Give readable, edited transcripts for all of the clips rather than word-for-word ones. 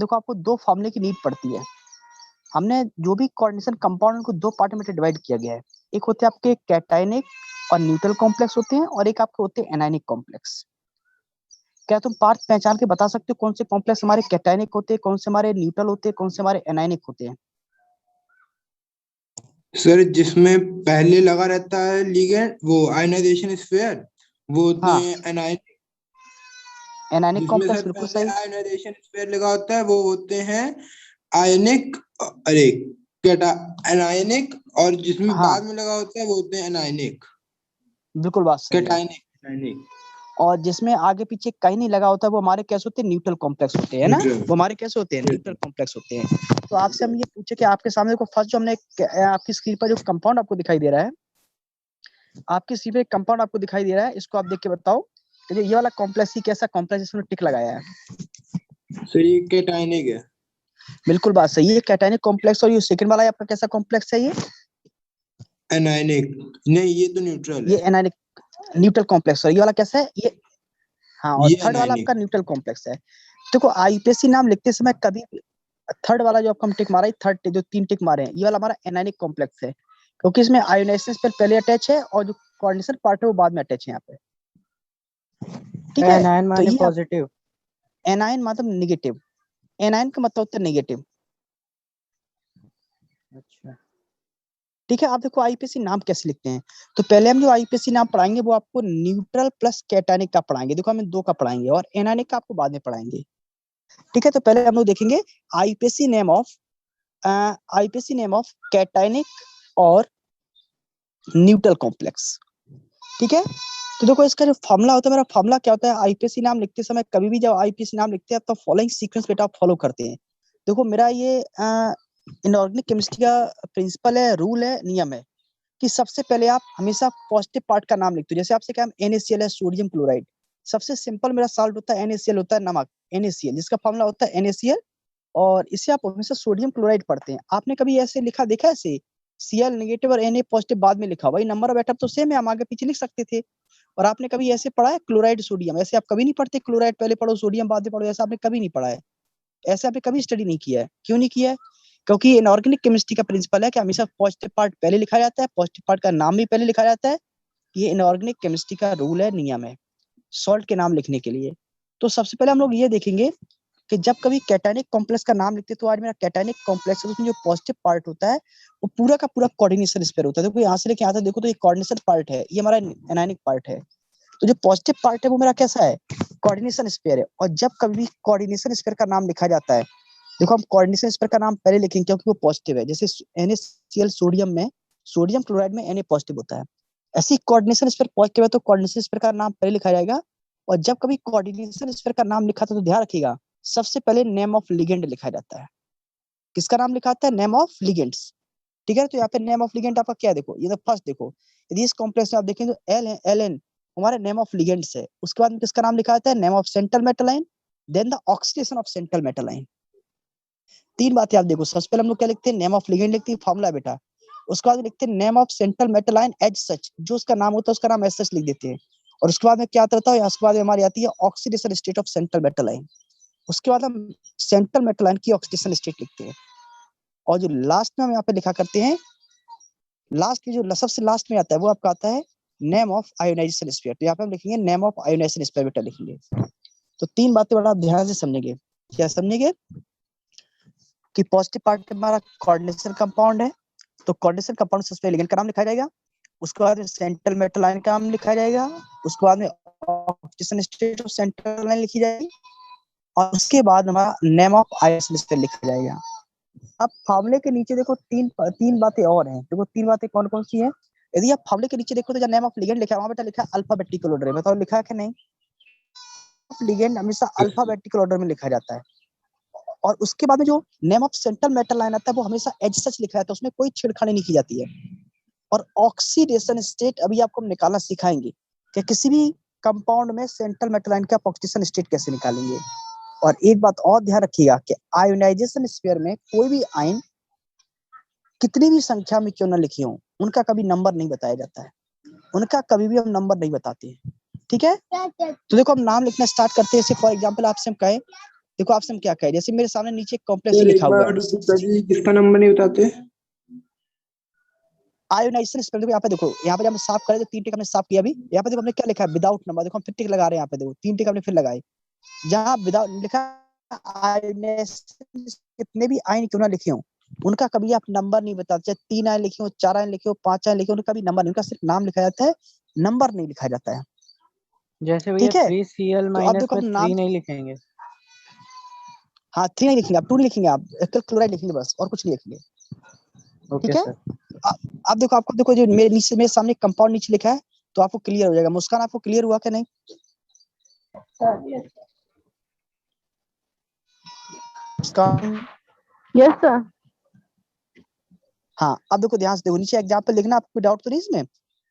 देखो आपको दो फॉर्मूले की नीड पड़ती है। हमने जो भी कोऑर्डिनेशन कंपाउंड को दो पार्ट में डिवाइड किया गया है। एक होते हैं आपके कैटायनिक और न्यूट्रल कॉम्प्लेक्स होते हैं, और एक आपके होते हैं एनायनिक कॉम्प्लेक्स। क्या तुम पार्ट पहचान के बता सकते हो कौन से कॉम्प्लेक्स हमारे कैटायनिक होते हैं, कौन से हमारे न्यूट्रल होते हैं, कौन से हमारे एनायनिक होते हैं? सर जिसमें पहले लगा रहता है लिगेंड, वो आयनाइजेशन स्फीयर, वो होते हाँ, हैं एनायनिक। एनायनिक जिसमें कॉम्प्लेक्स सर बिल्कुल पहले सही। आयनाइजेशन स्फीयर लगा होता है वो होते हैं आयनिक। अरे कैटा एनायनिक। और जिसमें हाँ, बाद में लगा होता है वो होते हैं एनायनिक। बिल्कुल बात सही है। Cationic anionic. और जिसमें आगे पीछे कहीं नहीं लगा होता है वो हमारे कैसे होते हैं? न्यूट्रल कॉम्प्लेक्स होते हैं ना। न्यूट्रल। वो हमारे कैसे होते हैं? न्यूट्रल कॉम्प्लेक्स होते हैं। तो आपसे हम ये पूछे कि आपके सामने देखो फर्स्ट जो हमने आपकी स्क्रीन पर जो कंपाउंड आपको दिखाई दे रहा है, आपकी स्क्रीन पे कंपाउंड आपको दिखाई दे रहा है, इसको आप देख के बताओ कि जो ये वाला कॉम्प्लेक्स ही कैसा कॉम्प्लेक्स इसमें टिक लगाया है? सर ये कैटायनिक है। बिल्कुल बात सही है, कैटायनिक कॉम्प्लेक्स। और ये सेकंड वाला आपका कैसा कॉम्प्लेक्स है? एनायनिक। नहीं ये तो न्यूट्रल ये है। एनायनिक न्यूट्रल कॉम्प्लेक्स है। ये वाला कैसा है? ये हाँ, और ये थर्ड वाला एनायनिक। आपका न्यूट्रल कॉम्प्लेक्स है। देखो आईपीएससी नाम लिखते समय कभी थर्ड वाला जो आपको हम टिक मारा है, थर्ड जो तीन टिक मारे हैं, ये वाला हमारा एनायनिक कॉम्प्लेक्स है, क्योंकि इसमें आयोनाइजेशन पर पहले अटैच है और जो कोऑर्डिनेशन पार्ट है वो बाद में अटैच है यहाँ पे। ठीक है, एनायन तो माने ये आप पॉजिटिव। एनायन मतलब नेगेटिव। एनायन का मतलब होता है नेगेटिव। अच्छा। ठीक है, आप देखो आईपीएससी नाम कैसे लिखते हैं। तो पहले हम जो आईपीएससी नाम पढ़ाएंगे वो आपको न्यूट्रल प्लस कैटायनिक का पढ़ाएंगे। देखो हम दो का पढ़ाएंगे, और एनायनिक का आपको बाद में पढ़ाएंगे। ठीक है, तो पहले हम लोग देखेंगे IPSC name of IPSC name of cationic और न्यूट्रल कॉम्प्लेक्स। ठीक है, तो देखो इसका जो फॉर्मूला होता है, मेरा फॉर्मूला क्या होता है? आईपीएससी नाम लिखते समय कभी भी जब आईपीएससी नाम लिखते हैं तो फॉलोइंग सीक्वेंस बेटा आप फॉलो करते हैं। देखो मेरा ये इनऑर्गेनिक केमिस्ट्री का प्रिंसिपल है, रूल है, नियम है कि सबसे पहले आप हमेशा पॉजिटिव पार्ट का नाम लिखते हो। जैसे आपसे क्या NaCl है, सोडियम क्लोराइड। सबसे सिंपल मेरा साल्ट होता है NaCl, होता है नमक, NaCl जिसका फॉर्मूला होता है NaCl। और इसे आप हमेशा सोडियम क्लोराइड पढ़ते हैं। आपने कभी ऐसे लिखा देखा है ऐसे Cl नेगेटिव और Na पॉजिटिव बाद में लिखा? वही नंबर ऑफ एटम तो सेम है, हम आगे पीछे लिख सकते थे। और आपने कभी ऐसे पढ़ा है क्लोराइड सोडियम? ऐसे आप कभी नहीं पढ़ते, क्लोराइड पहले पढ़ो सोडियम बाद में पढ़ो, ऐसा आपने कभी नहीं पढ़ा है। ऐसे आपने कभी स्टडी नहीं किया है। क्यों नहीं किया है? क्योंकि इनऑर्गेनिक केमिस्ट्री का प्रिंसिपल है कि हमेशा पॉजिटिव पार्ट पहले लिखा जाता है, पॉजिटिव पार्ट का नाम भी पहले लिखा जाता है। ये इनऑर्गेनिक केमिस्ट्री का रूल है, नियम है सॉल्ट के नाम लिखने के लिए। तो सबसे पहले हम लोग ये देखेंगे कि जब कभी कैटायनिक कॉम्प्लेक्स का नाम लिखते हैं तो आज मेरा कैटायनिक कॉम्प्लेक्स है, उसमें जो पॉजिटिव पार्ट होता है वो पूरा का पूरा कोऑर्डिनेशन स्पेयर होता है। देखो यहाँ से लेके यहाँ तक देखो तो ये कोऑर्डिनेशन पार्ट है, ये हमारा एनायनिक पार्ट है। तो जो पॉजिटिव पार्ट है वो मेरा कैसा है? कोऑर्डिनेशन स्पेयर है। और जब कभी कोऑर्डिनेशन स्पेयर का नाम लिखा जाता है, देखो हम कोऑर्डिनेशन स्पेयर का नाम पहले लिखेंगे क्योंकि वो पॉजिटिव है। जैसे NaCl सोडियम में, सोडियम क्लोराइड में Na पॉजिटिव होता है। ऐसी कोऑर्डिनेशन स्पेयर पॉजिटिव है तो कोऑर्डिनेशन स्पेयर का नाम पहले लिखा जाएगा। और जब कभी कोऑर्डिनेशन स्पेयर का नाम लिखा था तो ध्यान रखिएगा सबसे पहले नेम ऑफ लिगेंड लिखा जाता है। किसका नाम लिखा आता है? Name of ligands. ठीक है, तो यहाँ पे नेम ऑफ लिगेंड आपका क्या? देखो ये तो फर्स्ट देखो, यदि इस कॉम्प्लेक्स में आप देखें तो एल है, Ln हमारे नेम ऑफ लिगेंड्स है। उसके बाद में किसका नाम लिखा आता है? Name of central metal ion, then the oxidation of central metal ion. तीन बातें आप देखो, सबसे पहले हम लोग क्या लिखते हैं? नेम ऑफ लिगेंड लिखते हैं, फॉर्मूला बेटा। उसके बाद लिखते हैं name of central metal ion as such, जो उसका नाम होता है उसका नाम एज सच लिख देते हैं। और उसके बाद में क्या आता है? उसके बाद में हमारी आती है oxidation state of central metal ion. उसके बाद हम सेंट्रल मेटल आयन की ऑक्सीडेशन स्टेट लिखते हैं। और जो लास्ट में हम यहाँ पे लिखा करते हैं, लास्ट में जो सबसे लास्ट में आता है वो आपका आता है नेम ऑफ आयोनाइजेशन स्पेयर। तो यहाँ पे हम लिखेंगे नेम ऑफ आयोनाइजेशन स्पेयर बेटा लिखेंगे। तो तीन बातें बड़ा आप ध्यान से समझेंगे। क्या समझेंगे? कि पॉजिटिव पार्ट हमारा कोऑर्डिनेशन कंपाउंड है, तो कोऑर्डिनेशन कंपाउंड सबसे पहले लिगेंड का नाम लिखा जाएगा। उसके बाद में सेंट्रल मेटल आयन का नाम लिखा जाएगा। उसके बाद में oxidation state of central ion लिखी जाएगी। और उसके बाद हमारा नेम ऑफ आयोनाइजेशन स्पेयर लिखा जाएगा। अब फार्मूले के नीचे देखो तीन तीन बातें और हैं। देखो तीन बातें कौन कौन सी हैं? यदि आप फार्मूले के नीचे देखो तो जो नेम ऑफ लिगेंड लिखा है वहां बेटा लिखा है अल्फाबेटिकल ऑर्डर में। बताओ लिखा है कि नहीं? लिगेंड हमेशा अल्फाबेटिकल ऑर्डर में लिखा जाता है। और उसके बाद में जो name of central metal ion आता है वो हमेशा एज सच लिखा जाता है, उसमें कोई छेड़खानी नहीं की जाती है। और ऑक्सीडेशन स्टेट अभी आपको हम निकालना सिखाएंगे कि किसी भी कंपाउंड में सेंट्रल मेटल आयन का ऑक्सीडेशन स्टेट कैसे निकालेंगे। और एक बात और ध्यान रखिएगा कि आयोनाइजेशन स्फीयर में कोई भी आयन कितनी भी संख्या में क्यों ना लिखे हो, उनका कभी नंबर नहीं बताया जाता है। उनका कभी भी हम नंबर नहीं बताते हैं। ठीक है, तो देखो हम नाम लिखना स्टार्ट करते हैं। फॉर एग्जाम्पल आपसे हम कहें देखो ऑप्शन क्या कह, जैसे मेरे सामने नीचे कॉम्प्लेक्स सर लिखा एक हुआ बार है पिताजी किसका नंबर नहीं बताते? Ionisation sphere. देखो यहाँ पे, देखो यहाँ पे जब हम साफ करें तो 3 टिक हमने साफ किया अभी। यहाँ पे देखो हमने क्या लिखा है, विदाउट नंबर। देखो हम फिर टिक लगा रहे हैं यहाँ पे, देखो 3 टिक हमने फिर लगाए। जहाँ विदाउट लिखा आयोनाइजेशन, कितने भी आयन क्यों ना लिखे हो, उनका कभी आप नंबर नहीं बताते, चाहे 3 आयन लिखे हो, 4 आयन लिखे हो, 5 आयन लिखे हो, उनका कभी नंबर नहीं, उनका सिर्फ नाम लिखा जाता है, नंबर नहीं लिखा जाता है। जैसे भैया ठीक है, 3Cl तो अब माइनस देखो में हम 3 नाम, नहीं लिखेंगे। हाँ 3 नहीं लिखेंगे आप, 2 नहीं लिखेंगे आप, एक क्लोराइड लिखेंगे बस, और कुछ नहीं लिखेंगे। ओके ठीक है, सर। अब देखो, आपको देखो जो मेरे नीचे, मेरे सामने कंपाउंड नीचे लिखा है, तो आपको क्लियर हो जाएगा। मुस्कान, आपको क्लियर हुआ क्या नहीं? मुस्कान, यस सर। हाँ अब देखो ध्यान से देखो, नीचे एग्जाम्पल लिखना, आपको डाउट तो नहीं इसमें?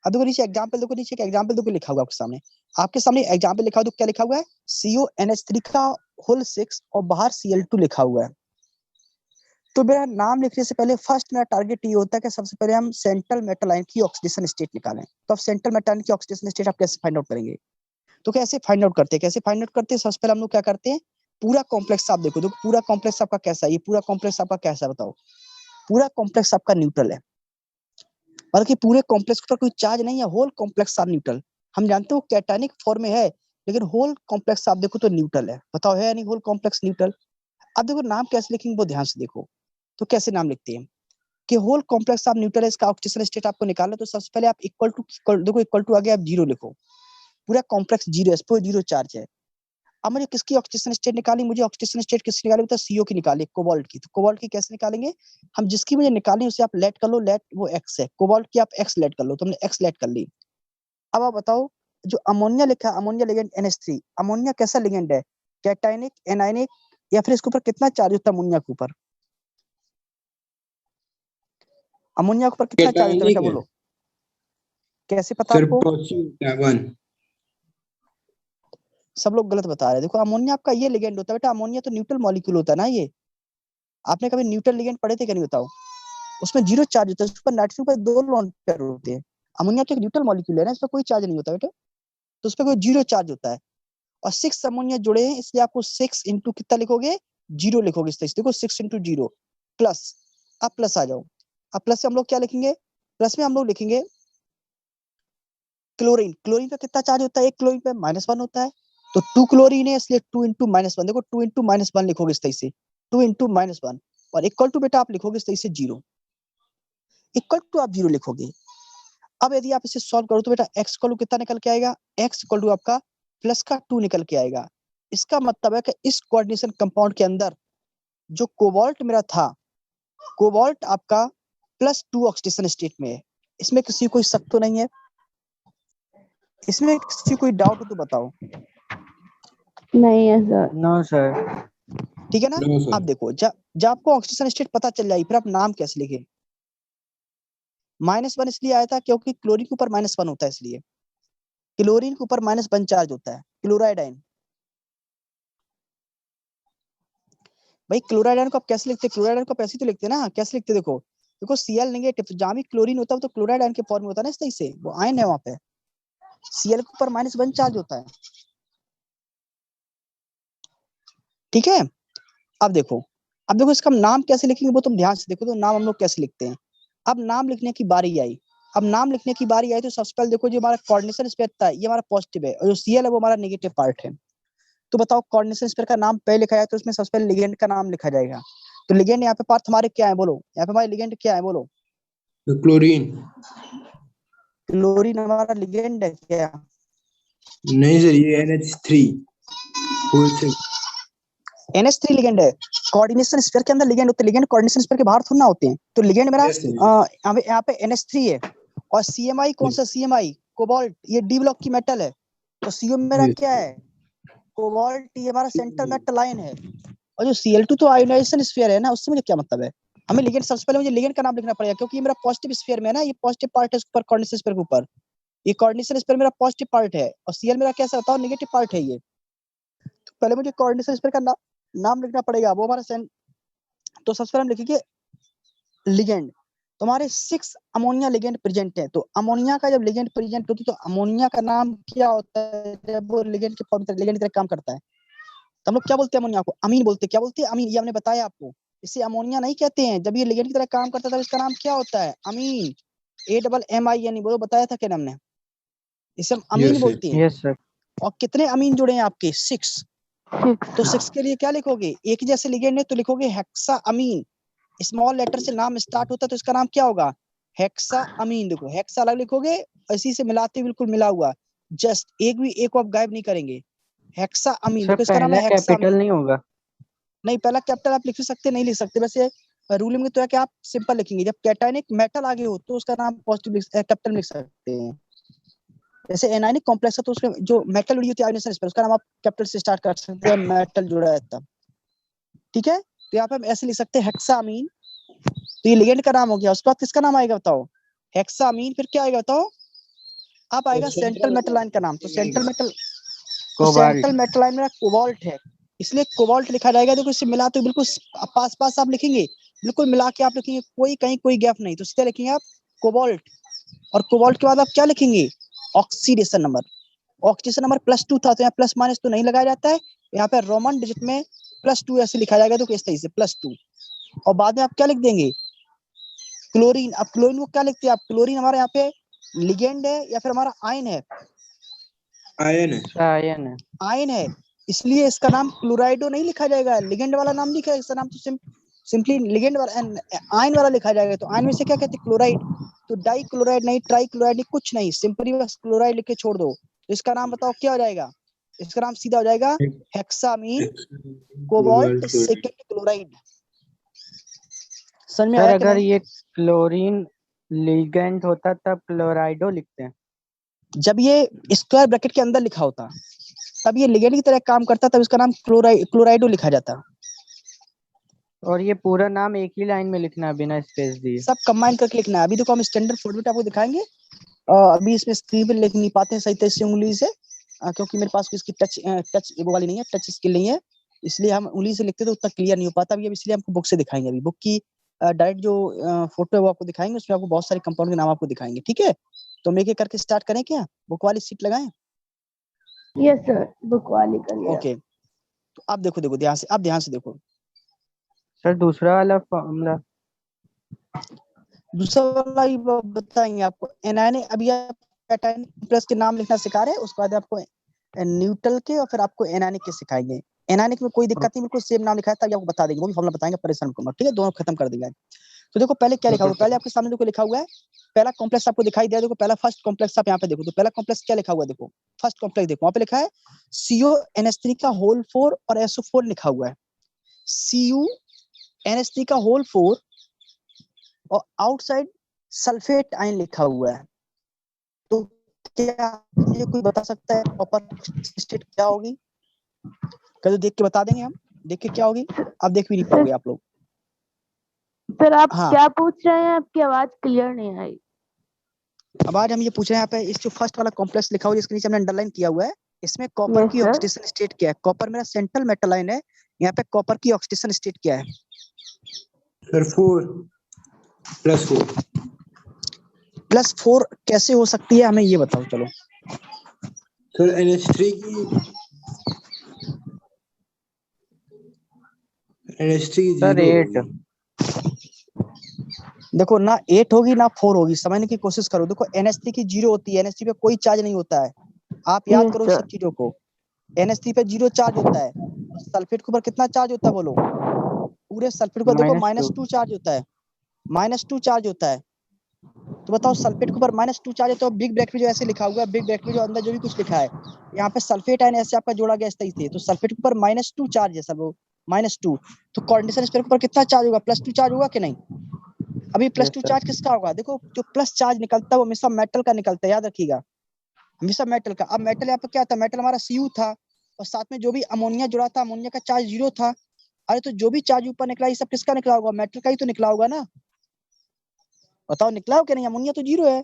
अब देखो नीचे एग्जाम्पल, देखो नीचे एक एग्जाम्पल देखो लिखा हुआ आपके सामने एग्जाम्पल लिखा हुआ, तो क्या लिखा हुआ है, CONH3 का होल 6 और बाहर Cl2 लिखा हुआ है। तो मेरा नाम लिखने से पहले फर्स्ट मेरा टारगेट ये होता है कि सबसे पहले हम सेंट्रल मेटल आयन की ऑक्सीडेशन स्टेट निकालें। तो अब सेंट्रल मेटल आयन की ऑक्सीडेशन स्टेट आप कैसे फाइंड आउट करेंगे? तो कैसे फाइंड आउट करते हैं, कैसे फाइंड आउट करते हैं? सबसे पहले हम लोग क्या करते हैं, पूरा कॉम्प्लेक्स आप देखो, पूरा कॉम्प्लेक्स आपका कैसा है, ये पूरा कॉम्प्लेक्स आपका कैसा है बताओ? पूरा कॉम्प्लेक्स आपका न्यूट्रल है, मतलब कि पूरे कॉम्प्लेक्स पर कोई चार्ज नहीं है, होल कॉम्प्लेक्स आर न्यूट्रल। हम जानते हो कैटायनिक फॉर्म में है, लेकिन होल कॉम्प्लेक्स आप देखो तो न्यूट्रल है। बताओ है या नहीं होल कॉम्प्लेक्स न्यूट्रल? अब देखो नाम कैसे लिखेंगे वो ध्यान से देखो। तो कैसे नाम लिखते हैं कि होल कॉम्प्लेक्स आप न्यूट्रल है, इसका ऑक्सीडेशन स्टेट आपको निकालना, तो सबसे पहले आप इक्वल टू, देखो इक्वल टू आगे आप 0 लिखो, पूरा कॉम्प्लेक्स 0 है, इस पर 0 चार्ज है। अब मुझे किसकी ऑक्सीडेशन स्टेट निकाली, मुझे ऑक्सीडेशन स्टेट किसकी निकाली बता? CO की निकाली, कोबाल्ट की। तो कोबाल्ट की कैसे निकालेंगे हम? जिसकी मुझे निकाली उसे आप लेट कर लो, लेट वो X है, कोबाल्ट की आप X लेट कर लो, तो हमने X लेट कर ली। अब आप बताओ, जो अमोनिया लिखा है, अमोनिया लिगेंड NH3, अमोनिया कैसा लिगेंड है, कैटायनिक, एनायनिक, या फिर इसके ऊपर कितना चार्ज होता है अमोनिया के ऊपर? अमोनिया के ऊपर कितना चार्ज होता है बेटा, बोलो कैसे पता सर आपको? पॉजिटिव 1। सब लोग गलत बता रहे हैं। देखो अमोनिया आपका ये लिगेंड होता है बेटा, अमोनिया तो न्यूट्रल मॉलिक्यूल होता है ना। ये आपने कभी न्यूट्रल लिगेंड पढ़े थे क्या, नहीं बताओ? उसमें 0 चार्ज होता है, उस पर नाइट्रोजन पर 2 लोन पेयर होते हैं। अमोनिया तो एक न्यूट्रल मॉलिक्यूल है ना, इस पर कोई चार्ज नहीं होता बेटा, तो उस पर कोई 0 चार्ज होता है। और 6 अमोनिया जुड़े हैं, इसलिए आपको 6 इंटू कितना लिखोगे, 0 लिखोगे। इस तरह से देखो 6 इंटू 0 प्लस, अब प्लस आ जाओ। अब प्लस से हम लोग क्या लिखेंगे, प्लस में हम लोग लिखेंगे क्लोरीन। क्लोरीन का कितना चार्ज होता है, एक क्लोरीन पे -1 होता है, तो 2 क्लोरीन है, इसलिए 2 इंटू -1। देखो 2 इंटू -1 लिखोगे इस तरह से, 2 इंटू -1, और इक्वल टू बेटा आप लिखोगे इस तरह से 0, इक्वल टू आप 0 लिखोगे। अब यदि आप इसे सॉल्व करो तो बेटा x इक्वल टू कितना निकल के आएगा, x इक्वल टू आपका प्लस का 2 निकल के आएगा। इसका मतलब है कि इस कोऑर्डिनेशन कंपाउंड के अंदर जो कोबाल्ट मेरा था, कोबाल्ट आपका +2 ऑक्सीडेशन स्टेट में है। इसमें किसी कोई शक तो नहीं है? इसमें किसी कोई डाउट हो तो बताओ। नहीं है सर। No sir. ठीक है ना? No sir. अब देखो, जब आपको ऑक्सीडेशन स्टेट पता चल जाएगी, फिर आप नाम कैसे लिखे? -1 इसलिए आया था क्योंकि क्लोरीन के ऊपर -1 होता है, इसलिए क्लोरीन के ऊपर -1 चार्ज होता है। क्लोराइड आयन, भाई क्लोराइड आयन को आप कैसे लिखते हैं? क्लोराइड आयन को आप ऐसे तो लिखते हैं ना, कैसे लिखते हैं? देखो देखो Cl नेगेटिव, तो जहां भी क्लोरीन होता है तो क्लोराइड आयन के फॉर्म में होता है ना, इस तरह से वो आयन है वहां पे, Cl के ऊपर -1 चार्ज होता है। ठीक है, अब देखो, अब देखो इसका हम नाम कैसे लिखेंगे वो तुम ध्यान से देखो। तो नाम हम लोग कैसे लिखते हैं? अब नाम लिखने की बारी आई, अब नाम लिखने की बारी आई तो सबसे पहले देखो, जो हमारा कोऑर्डिनेशन स्पेयर था ये हमारा पॉजिटिव है, और जो Cl है वो हमारा नेगेटिव पार्ट है। तो बताओ कोऑर्डिनेशन स्पेयर का नाम पहले लिखा जाए तो उसमें सबसे पहले लिगेंड का नाम लिखा जाएगा। तो लिगेंड यहाँ पे पार्ट हमारे क्या है बोलो, यहाँ पे हमारे लिगेंड क्या है बोलो? क्लोरीन। क्लोरीन हमारा लिगेंड है क्या? नहीं सर, ये NH3 होल 6। NH3 लिगेंड है। कोऑर्डिनेशन स्फीयर के अंदर लिगेंड होते हैं, लिगेंड कोऑर्डिनेशन स्फीयर के बाहर थोड़ा ना होते हैं। तो लिगेंड मेरा यस सर। यहाँ पे NH3 है, और CMI कौन सा? CMI कोबाल्ट, ये D ब्लॉक की मेटल है। तो CO मेरा क्या है? कोबाल्ट, ये हमारा सेंट्रल मेटल आयन है। और जो Cl2 तो आयोनाइजेशन स्फीयर है ना, उससे मुझे क्या मतलब है? हमें लिगेंड, सबसे पहले मुझे लिगेंड का नाम लिखना पड़ेगा, क्योंकि ये मेरा पॉजिटिव स्फीयर में है ना, ये पॉजिटिव पार्ट है उसके ऊपर, कोऑर्डिनेशन स्फीयर के ऊपर। ये कोऑर्डिनेशन स्फीयर मेरा पॉजिटिव पार्ट है, और Cl मेरा कैसा होता है? नेगेटिव पार्ट है ये। तो पहले मुझे कोऑर्डिनेशन स्फीयर का नाम लिखना पड़ेगा, वो हमारा तो सबसे पहले हम लिखेंगे लिगेंड। तो हमारे 6 अमोनिया लिगेंड प्रेजेंट है। तो अमोनिया का जब लिगेंड प्रेजेंट होती है तो अमोनिया का नाम क्या होता है जब वो लिगेंड के फॉर्म लिगेंड की तरह काम करता है? तो हम लोग क्या बोलते हैं अमोनिया को? अमीन बोलते हैं। क्या बोलते हैं? अमीन। ये हमने बताया आपको। इसे अमोनिया नहीं कहते हैं। जब ये लिगेंड की तरह काम करता था इसका नाम क्या होता है? अमीन। AMMIN बोलो, बताया था क्या हमने? इसे हम अमीन यस बोलते हैं। Yes sir. और कितने अमीन जुड़े हैं आपके? 6। तो 6. 6 के लिए क्या लिखोगे? एक जैसे लिगेंड है तो लिखोगे हेक्सा अमीन। स्मॉल लेटर से नाम स्टार्ट होता है तो इसका नाम क्या होगा? हेक्सा अमीन। देखो हेक्सा अलग लिखोगे, इसी से मिलाते बिल्कुल मिला हुआ, जस्ट एक भी एक को आप गायब नहीं करेंगे। हेक्सा अमीन। सर देखो इसका नाम पहला है हेक्सा कैपिटल अमीन। नहीं होगा? नहीं, पहला कैपिटल आप लिख सकते, नहीं लिख सकते वैसे। रूल में तो है कि आप सिंपल लिखेंगे। जब कैटायनिक मेटल आगे हो तो उसका नाम पॉजिटिव कैपिटल लिख सकते हैं। जैसे एनायनिक कॉम्प्लेक्स है तो उसमें जो मेटल जुड़ी होती है आयनियन पर, उसका नाम आप कैपिटल से स्टार्ट कर सकते हैं, मेटल जुड़ा है तब। ठीक है, तो यहाँ पे हम ऐसे लिख सकते हैं हेक्सामीन। तो ये लिगेंड का नाम हो गया। उसके बाद किसका नाम आएगा बताओ? हेक्सामीन। फिर क्या आएगा बताओ? आप आएगा सेंट्रल मेटल आयन का नाम। तो सेंट्रल मेटल, तो कोबाल्ट। सेंट्रल मेटल आयन मेरा कोबाल्ट है, इसलिए कोबाल्ट लिखा जाएगा। देखो इससे मिला तो बिल्कुल पास पास आप लिखेंगे, बिल्कुल मिला के आप लिखेंगे, कोई कहीं कोई गैप नहीं। तो सीधे लिखेंगे आप कोबाल्ट। और कोबाल्ट के बाद आप क्या लिखेंगे? Oxidation number. ऑक्सीडेशन नंबर +2 था तो यहाँ प्लस माइनस तो नहीं लगाया जाता है, यहाँ पे रोमन डिजिट में +2 ऐसे लिखा जाएगा। तो इस तरीके से +2। और बाद में आप क्या लिख देंगे? क्लोरीन। अब क्लोरीन को क्या लिखते हैं आप? क्लोरीन हमारा यहाँ पे लिगेंड है या फिर हमारा आयन है? आयन है। आयन है। आयन है, इसलिए इसका नाम क्लोराइडो नहीं लिखा जाएगा, लिगेंड वाला नाम लिखा है। इसका नाम तो सिंपली लिगेंड वाला आयन वाला लिखा जाएगा। तो आयन में से क्या कहते हैं? क्लोराइड। तो डाई क्लोराइड नहीं, ट्राई क्लोराइड नहीं, कुछ नहीं, सिंपली बस क्लोराइड लिख के छोड़ दो। तो इसका नाम बताओ क्या हो जाएगा? इसका नाम सीधा हो जाएगा हेक्सामीन कोबाल्ट सेकेंड क्लोराइड। समझ में सर आया कि अगर नहीं? ये क्लोरीन लिगेंड होता तब क्लोराइडो लिखते हैं। जब ये स्क्वायर ब्रैकेट के अंदर लिखा होता तब ये लिगेंड की तरह काम करता, तब इसका नाम क्लोराइडो लिखा जाता। और ये पूरा नाम एक ही लाइन में लिखना है बिना स्पेस दिए? सब कंबाइन करके लिखना है। अभी देखो हम स्टैंडर्ड फॉर्मेट आपको दिखाएंगे। अभी इसमें स्क्रीन पे लिख नहीं पाते हैं सही तरह से उंगली से, क्योंकि मेरे पास इसकी टच वो वाली नहीं है, टच स्किल नहीं है, इसलिए हम उंगली से लिखते तो उतना क्लियर नहीं हो पाता। अभी इसलिए हमको बुक से दिखाएंगे। अभी बुक की डायरेक्ट जो फोटो है वो आपको दिखाएंगे, उसमें आपको बहुत सारे कंपाउंड के नाम आपको दिखाएंगे। ठीक है, तो हम एक एक करके स्टार्ट करें क्या? बुक वाली सीट लगाएं? यस सर, बुक वाली कर लिया. ओके, तो आप देखो देखो ध्यान से, आप ध्यान से देखो। सर दूसरा वाला फॉर्मूला? दूसरा वाला ही बताएंगे आपको। एनायनिक, अभी आप कैटायनिक कॉम्प्लेक्स के नाम लिखना सिखा रहे हैं, उसके बाद आपको न्यूट्रल के और फिर आपको एनायनिक के सिखाएंगे। एनायनिक में कोई दिक्कत नहीं, बिल्कुल सेम नाम लिखा है, तभी आपको बता देंगे, वो भी फॉर्मूला बताएंगे, परेशान मत होना। ठीक है, दोनों खत्म कर देंगे। तो देखो पहले क्या लिखा हुआ है, पहले आपके सामने देखो लिखा हुआ है, पहला कॉम्प्लेक्स आपको दिखाई दिया। देखो पहला फर्स्ट कॉम्प्लेक्स आप यहाँ पे देखो, तो पहला कॉम्प्लेक्स क्या लिखा हुआ है? देखो फर्स्ट कॉम्प्लेक्स देखो, वहां पे लिखा है CuNH3 का होल 4 और SO4 लिखा हुआ है। CuNH3 का होल 4 और आउटसाइड सल्फेट आयन लिखा हुआ है। तो क्या मुझे कोई बता सकता है कॉपर स्टेट क्या होगी? क्या तो देख के बता देंगे हम? देख के क्या होगी? आप देख भी नहीं पाओगे आप लोग। सर आप हाँ, क्या पूछ रहे हैं? आपकी आवाज क्लियर नहीं आई. अब आज हम ये पूछ रहे हैं यहाँ पे, इस जो फर्स्ट वाला कॉम्प्लेक्स लिखा हुआ है जिसके नीचे हमने अंडरलाइन किया हुआ है, इसमें कॉपर यस की सर. ऑक्सीडेशन स्टेट क्या है? कॉपर मेरा सेंट्रल मेटल आयन है, यहाँ पे कॉपर की ऑक्सीडेशन स्टेट क्या है? सर 4 +4 +4 कैसे हो सकती है, हमें ये बताओ चलो। सर NH3 की सर 0 8। होगी। देखो ना 8 होगी ना 4 होगी, समझने की कोशिश करो। देखो NH3 की 0 होती है, NH3 पे कोई चार्ज नहीं होता है, आप याद यस करो सर. सब चीजों को। NH3 पे 0 चार्ज होता है। सल्फेट के ऊपर कितना चार्ज होता है बोलो? पूरे सल्फेट को देखो -2। -2 चार्ज होता है, -2 चार्ज होता है। तो बताओ सल्फेट के ऊपर -2 चार्ज है, तो बिग ब्रैकेट में जो ऐसे लिखा हुआ है, बिग ब्रैकेट में जो अंदर जो भी कुछ लिखा है, यहाँ पे सल्फेट आयन ऐसे आपका जोड़ा गया इस तरीके से, तो सल्फेट के ऊपर -2 चार्ज है सब, -2। तो कोऑर्डिनेशन स्पेयर के ऊपर कितना चार्ज होगा? +2 चार्ज होगा कि नहीं? अभी यस +2 सर। चार्ज किसका होगा? देखो जो प्लस चार्ज निकलता है वो हमेशा मेटल का निकलता है, याद रखिएगा, हमेशा मेटल का। अब मेटल यहाँ पे क्या था? मेटल हमारा Cu था, और साथ में जो भी अमोनिया जुड़ा था, अमोनिया का चार्ज 0 था। अरे तो जो भी चार्ज ऊपर निकला, ये सब किसका निकला होगा? मेटल का ही तो निकला होगा ना। बताओ निकला हो कि नहीं? अमोनिया तो 0 है।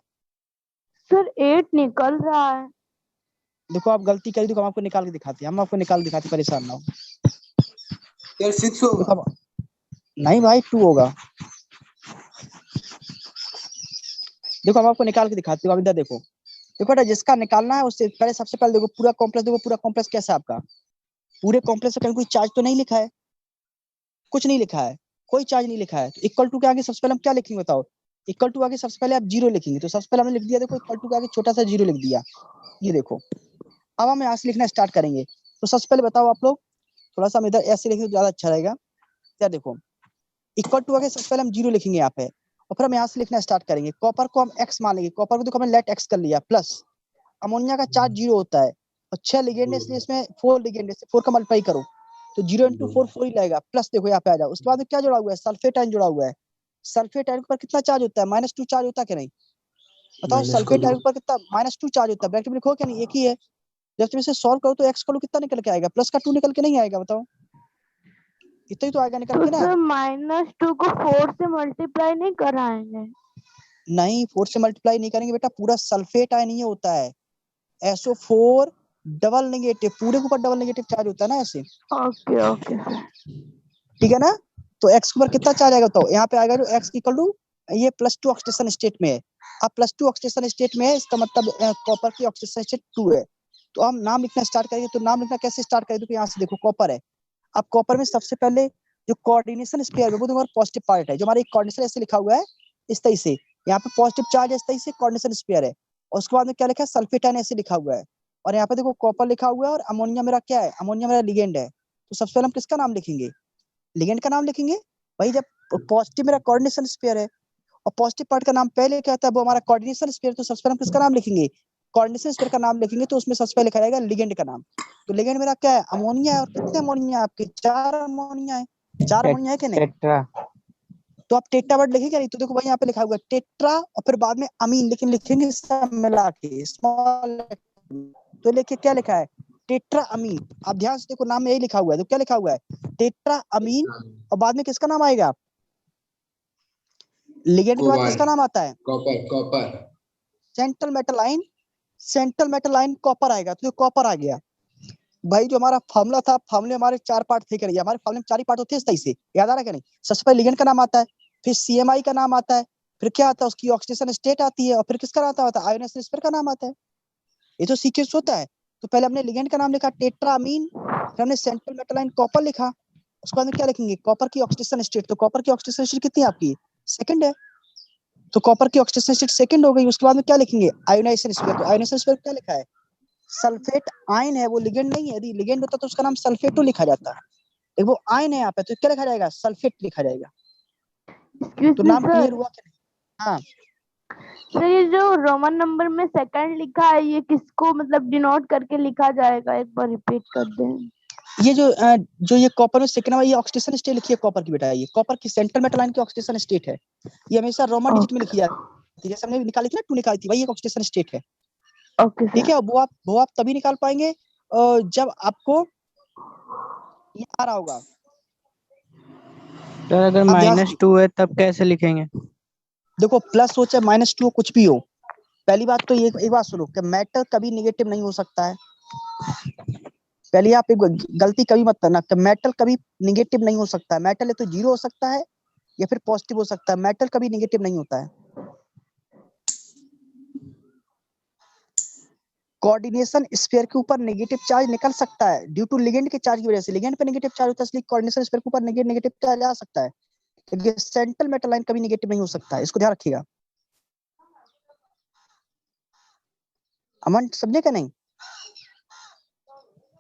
सर 8 निकल रहा है. देखो आप गलती करी, देखो हम आपको निकाल के दिखाते हैं, हम आपको निकाल के दिखाते, परेशान ना हो। सर 6 देखो होगा। अब, नहीं भाई 2 होगा। देखो हम आपको निकाल के दिखाते हो, अब इधर देखो। देखो बेटा जिसका निकालना है उससे पहले, सबसे पहले देखो पूरा कॉम्प्लेक्स, देखो पूरा कॉम्प्लेक्स कैसा है आपका? पूरे कॉम्प्लेक्स में कोई चार्ज तो नहीं लिखा है, कुछ नहीं लिखा है, कोई चार्ज नहीं लिखा है। तो इक्वल टू के आगे सबसे पहले हम क्या लिखेंगे बताओ? इक्वल टू आगे सबसे पहले आप जीरो लिखेंगे, तो सबसे पहले हमने लिख दिया, देखो इक्वल टू के आगे छोटा सा जीरो लिख दिया, ये देखो। अब हम यहाँ से लिखना स्टार्ट करेंगे। तो सबसे पहले बताओ आप लोग, थोड़ा सा हम इधर ऐसे लिखें तो ज्यादा अच्छा रहेगा। क्या देखो, इक्वल टू आगे सबसे पहले हम जीरो लिखेंगे यहाँ पे, और फिर हम यहाँ से लिखना स्टार्ट करेंगे। कॉपर को हम एक्स मान लेंगे, कॉपर को देखो हमने लेट एक्स कर लिया, प्लस अमोनिया का चार्ज जीरो होता है और 6 लिगेंड है, इसलिए इसमें 4 लिगेंड है, 4 का मल्टीप्लाई करो तो 0 इंटू 4 4 ही लगेगा, प्लस देखो यहाँ पे आ जाओ। उसके बाद में क्या जुड़ा हुआ है? सल्फेट आयन जुड़ा हुआ है। सल्फेट आयन पर कितना चार्ज होता है? -2 चार्ज होता है कि नहीं? बताओ, सल्फेट आयन पर कितना -2 चार्ज होता है? ब्रैकेट में लिखो क्या नहीं, एक ही है। जब तुम इसे सॉल्व करो तो एक्स करो कितना निकल के आएगा? प्लस का 2 निकल के नहीं आएगा, बताओ, इतना ही तो आएगा निकल तो के ना। सर -2 को 4 से मल्टीप्लाई नहीं कराएंगे? नहीं, 4 से मल्टीप्लाई नहीं करेंगे बेटा, पूरा सल्फेट आयन ही होता है। SO4 डबल नेगेटिव, पूरे के ऊपर डबल नेगेटिव चार्ज होता है ना ऐसे, ओके ओके सर। ठीक है ना? तो एक्स के ऊपर कितना चार्ज आएगा? तो यहाँ पे आएगा जो एक्स इक्वल टू, ये +2 ऑक्सीडेशन स्टेट में है। अब +2 ऑक्सीडेशन स्टेट में है, इसका मतलब कॉपर की ऑक्सीडेशन स्टेट 2 है। तो हम नाम लिखना स्टार्ट करेंगे। तो नाम लिखना कैसे स्टार्ट करेंगे? तो यहाँ से देखो, कॉपर है। अब कॉपर में सबसे पहले जो कोऑर्डिनेशन स्पेयर है वो तुम्हारा पॉजिटिव पार्ट है, जो हमारा कोऑर्डिनेशन ऐसे लिखा हुआ है इस तरह से, यहाँ पे पॉजिटिव चार्ज है, इस तरह से कोऑर्डिनेशन स्पेयर है। और उसके बाद में क्या लिखा है? सल्फेट आयन ऐसे लिखा हुआ है। और यहाँ पे देखो कॉपर लिखा हुआ है, और अमोनिया मेरा क्या है? अमोनिया मेरा लिगेंड है। तो सबसे पहले हम किसका नाम लिखेंगे? लिगेंड का नाम लिखेंगे भाई। जब पॉजिटिव मेरा कोऑर्डिनेशन स्पेयर है और पॉजिटिव पार्ट का नाम पहले क्या था? वो हमारा कोऑर्डिनेशन स्पेयर। तो सबसे पहले हम किसका नाम लिखेंगे? कोऑर्डिनेशन स्पेयर का नाम लिखेंगे, तो उसमें सबसे पहले लिखा जाएगा लिगेंड का नाम। तो लिगेंड मेरा क्या है? अमोनिया है। और कितने अमोनिया है आपके? 4 अमोनिया है। 4 अमोनिया है कि नहीं? टेट्रा। तो आप टेट्रा वर्ड लिखेंगे नहीं? तो देखो भाई यहाँ पे लिखा हुआ है टेट्रा, और फिर बाद में अमीन, लेकिन लिखेंगे सब मिला के स्मॉल। तो लिखे क्या लिखा है? Tetra amine. आप ध्यान से देखो, नाम में यही लिखा हुआ है। तो क्या लिखा हुआ है? Tetra amine. और बाद में किसका नाम आएगा? लिगेंड के बाद किसका नाम आता है? Copper copper central metal ion. Central metal ion copper आएगा। तो कॉपर आ गया भाई। जो हमारा फार्मूला था, फार्मूले हमारे 4 पार्ट थे करिए, हमारे फार्मूले में 4 ही पार्ट होते हैं इस तरह से, याद आ रहा है कि नहीं? सबसे पहले लिगेंड का नाम आता है, फिर CMI का नाम आता है, फिर क्या आता है? उसकी ऑक्सीडेशन स्टेट आती है, और फिर किसका आता है? आयोनाइजेशन स्पेयर का नाम आता है। ये तो सीक्वेंस होता है। तो पहले हमने लिगेंड का नाम लिखा टेट्रा अमीन, फिर हमने सेंट्रल मेटल आयन कॉपर लिखा। उसके बाद में क्या लिखेंगे? कॉपर की ऑक्सीडेशन स्टेट। तो कॉपर की ऑक्सीडेशन स्टेट कितनी है आपकी? सेकंड है। तो कॉपर की ऑक्सीडेशन स्टेट सेकंड हो गई। उसके बाद में क्या लिखेंगे? Ionisation sphere. तो आयोनाइजेशन स्पेयर क्या लिखा है? सल्फेट आयन है, वो लिगेंड नहीं है। यदि लिगेंड होता तो उसका नाम सल्फेटो लिखा जाता। एक वो आयन है यहाँ पे, तो क्या लिखा जाएगा? सल्फेट लिखा जाएगा। एक्सक्यूज तो मी नाम क्लियर सर। हुआ कि नहीं? हाँ, सर ये जो रोमन नंबर में सेकंड लिखा है, ये किसको मतलब डिनोट करके लिखा जाएगा? एक बार रिपीट कर दें। ये जो ये कॉपर में सेकंड वाली ऑक्सीडेशन स्टेट लिखी है कॉपर की बेटा, ये कॉपर की सेंट्रल मेटल आयन की ऑक्सीडेशन स्टेट है। ये हमेशा रोमन डिजिट में लिखी जाती है, जैसे हमने निकाली थी ना, 2 निकाली थी, वही एक ऑक्सीडेशन स्टेट है। ओके ठीक सर। है, वो आप तभी निकाल पाएंगे जब आपको ये आ रहा होगा। सर अगर आप ध्यान से -2 है तब कैसे लिखेंगे? देखो, प्लस हो चाहे -2 हो, कुछ भी हो, पहली बात तो ये, एक बात सुनो कि मेटल कभी नेगेटिव नहीं हो सकता है। पहले आप एक गलती कभी मत करना कि मेटल कभी नेगेटिव नहीं हो सकता है। मेटल है तो जीरो हो सकता है या फिर पॉजिटिव हो सकता है, मेटल कभी नेगेटिव नहीं होता है। कोऑर्डिनेशन स्फीयर के ऊपर नेगेटिव चार्ज निकल सकता है ड्यू टू लिगेंड के चार्ज की वजह से। लिगेंड पे नेगेटिव चार्ज होता है, इसलिए कोऑर्डिनेशन स्फीयर के ऊपर नेगेटिव चार्ज आ सकता है, लेकिन सेंट्रल मेटल लाइन कभी नेगेटिव नहीं हो सकता है। इसको ध्यान रखिएगा। अमन, समझे क्या नहीं?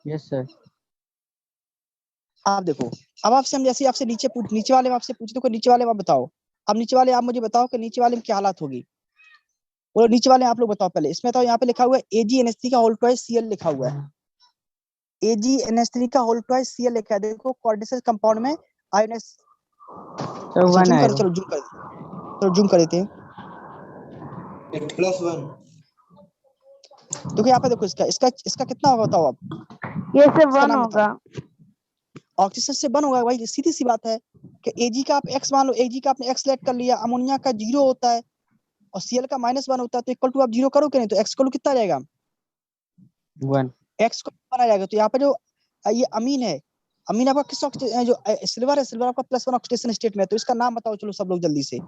Yes sir. आप देखो, अब आपसे हम जैसे आपसे नीचे वाले में आपसे पूछते को, नीचे वाले में आप बताओ। अब नीचे वाले आप मुझे बताओ कि नीचे वाले में क्या हालत होगी। वो नीचे वाले आप लोग बताओ पहले। इसमें तो यहाँ पे लिखा हुआ है AgNH3 का होल ट्वाइस Cl लिखा हुआ है। AgNH3 का होल ट्वाइस Cl लिखा है। देखो कोऑर्डिनेशन कंपाउंड में आयोनाइज। सर अच्छा 1 जूम करो, आएगा। चलो जूम कर देते हैं। +1 देखो यहाँ पे देखो, इसका इसका इसका कितना होगा बताओ आप? ये से इसका 1 नाम बताओ। होगा। ऑक्सीजन से बन होगा भाई, सीधी सी बात है कि Ag का आप x मान लो, Ag का आपने x सेलेक्ट कर लिया, अमोनिया का 0 होता है और Cl का -1 होता है, तो इक्वल टू आप 0 करो कि नहीं? तो x को कितना आ जाएगा? 1। x को 1 आ जाएगा। तो यहाँ पे जो ये अमीन है, अमीन आपका किस जो सिल्वर है, सिल्वर आपका +1 ऑक्सीडेशन स्टेट में है। तो इसका नाम बताओ चलो सब लोग जल्दी से,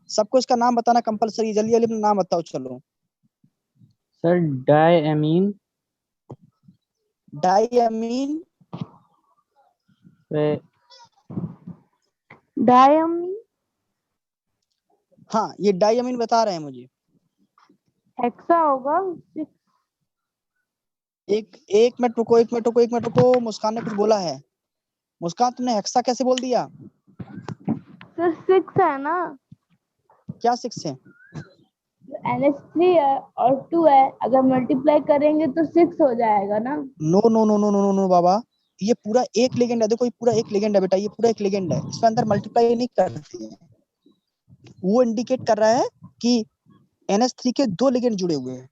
सबको इसका नाम बताना कंपलसरी, जल्दी जल्दी अपना नाम बताओ चलो। Sir diamine. डाईअमीन फिर डायमीन, हाँ ये डाइअमीन बता रहे हैं मुझे। हेक्सा होगा। एक एक मिनट रुको, एक मिनट रुको, एक मिनट रुको, मुस्कान ने कुछ बोला है। मुस्कान तुमने हेक्सा कैसे बोल दिया? सर 6 है ना, क्या 6 है? NH3 है और 2 है, अगर मल्टीप्लाई करेंगे तो 6 हो जाएगा ना। No no no no no no no बाबा, ये पूरा एक लेजेंड है। देखो ये पूरा एक लेजेंड है बेटा, ये पूरा एक लेजेंड है, इसके अंदर मल्टीप्लाई नहीं करते हैं। वो इंडिकेट कर रहा है कि NH3 के 2 लेजेंड जुड़े हुए हैं,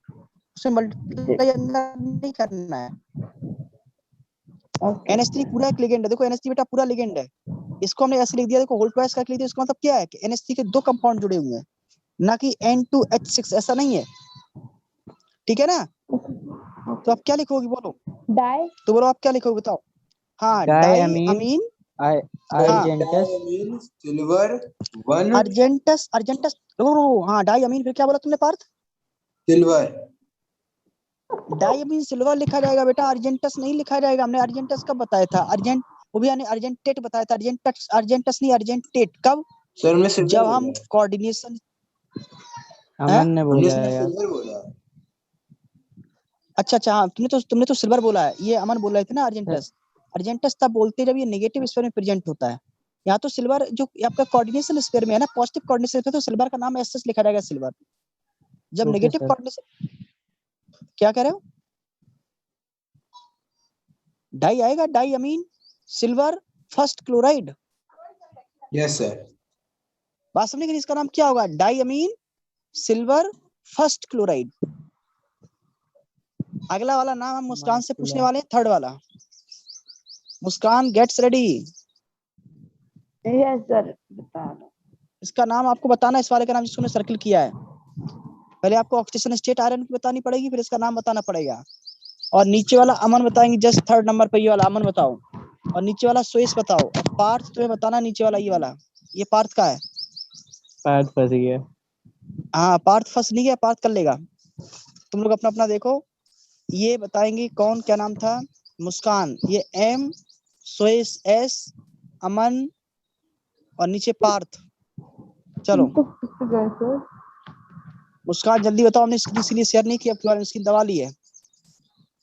उसमें मल्टीप्लाई अंदर नहीं करना है। ओके NH3 पूरा एक लेजेंड है। देखो NH3 बेटा पूरा लेजेंड है, इसको हमने ऐसे लिख दिया, देखो होल ट्वाइस करके लिख दिया। इसका मतलब क्या है कि NH3 के 2 कंपाउंड जुड़े हुए हैं, ना कि N2H6, ऐसा नहीं है। ठीक है ना? तो आप क्या लिखोगे बोलो? डाई, तो बोलो आप क्या लिखोगे बताओ? हाँ डायमीन डाइअमीन, हाँ अर्जेंटस डायमीन सिल्वर 1 अर्जेंटस, अर्जेंटस, हाँ डाइअमीन, फिर क्या बोला तुमने पार्थ? सिल्वर। डाइअमीन सिल्वर लिखा जाएगा बेटा, अर्जेंटस नहीं लिखा जाएगा। हमने अर्जेंटस कब बताया था? अर्जेंट, वो भी यानी अर्जेंटेट बताया था, अर्जेंटस, अर्जेंटस नहीं अर्जेंटेट। कब? सर मैं सिल्वर जब बोला, हम कोऑर्डिनेशन, अमन ने हमने बोला सर यार। सिल्वर बोला। अच्छा अच्छा, हाँ तुमने तो सिल्वर बोला है, ये अमन बोल रहे थे ना सर, अर्जेंटस। अर्जेंटस तब बोलते हैं जब ये नेगेटिव स्फीयर में प्रेजेंट होता है। यहाँ तो सिल्वर जो आपका कोऑर्डिनेशन स्फीयर में है ना, पॉजिटिव कोऑर्डिनेशन पे, तो सिल्वर का नाम एस लिखा जाएगा सिल्वर। जब ओके नेगेटिव सर। कोऑर्डिनेशन, क्या कह रहे हो? डाई आएगा, diammine silver first chloride. Yes sir. बात समझे कि इसका नाम क्या होगा? Diammine silver first chloride. अगला वाला नाम हम मुस्कान से पूछने वाले हैं, थर्ड वाला। मुस्कान गेट्स रेडी। यस सर बता रहा हूँ। इसका नाम आपको बताना है, इस वाले का नाम जिसको मैंने सर्किल किया है। पहले आपको ऑक्सीजन स्टेट आयरन की बतानी पड़ेगी, फिर इसका नाम बताना पड़ेगा। और नीचे वाला अमन बताएंगे, जस्ट थर्ड नंबर पे ये वाला अमन बताओ। और नीचे वाला सुयश बताओ। और पार्थ तुम्हें बताना नीचे वाला, ये वाला, ये पार्थ का है। पार्थ फंस गया। हाँ पार्थ फंस नहीं गया, पार्थ कर लेगा। तुम लोग अपना अपना देखो। ये बताएंगे कौन, क्या नाम था? मुस्कान ये M, सुयश S, अमन और नीचे पार्थ। चलो मुस्कान जल्दी बताओ, हमने स्क्रीन इसलिए शेयर नहीं किया, अब स्क्रीन दबा ली है।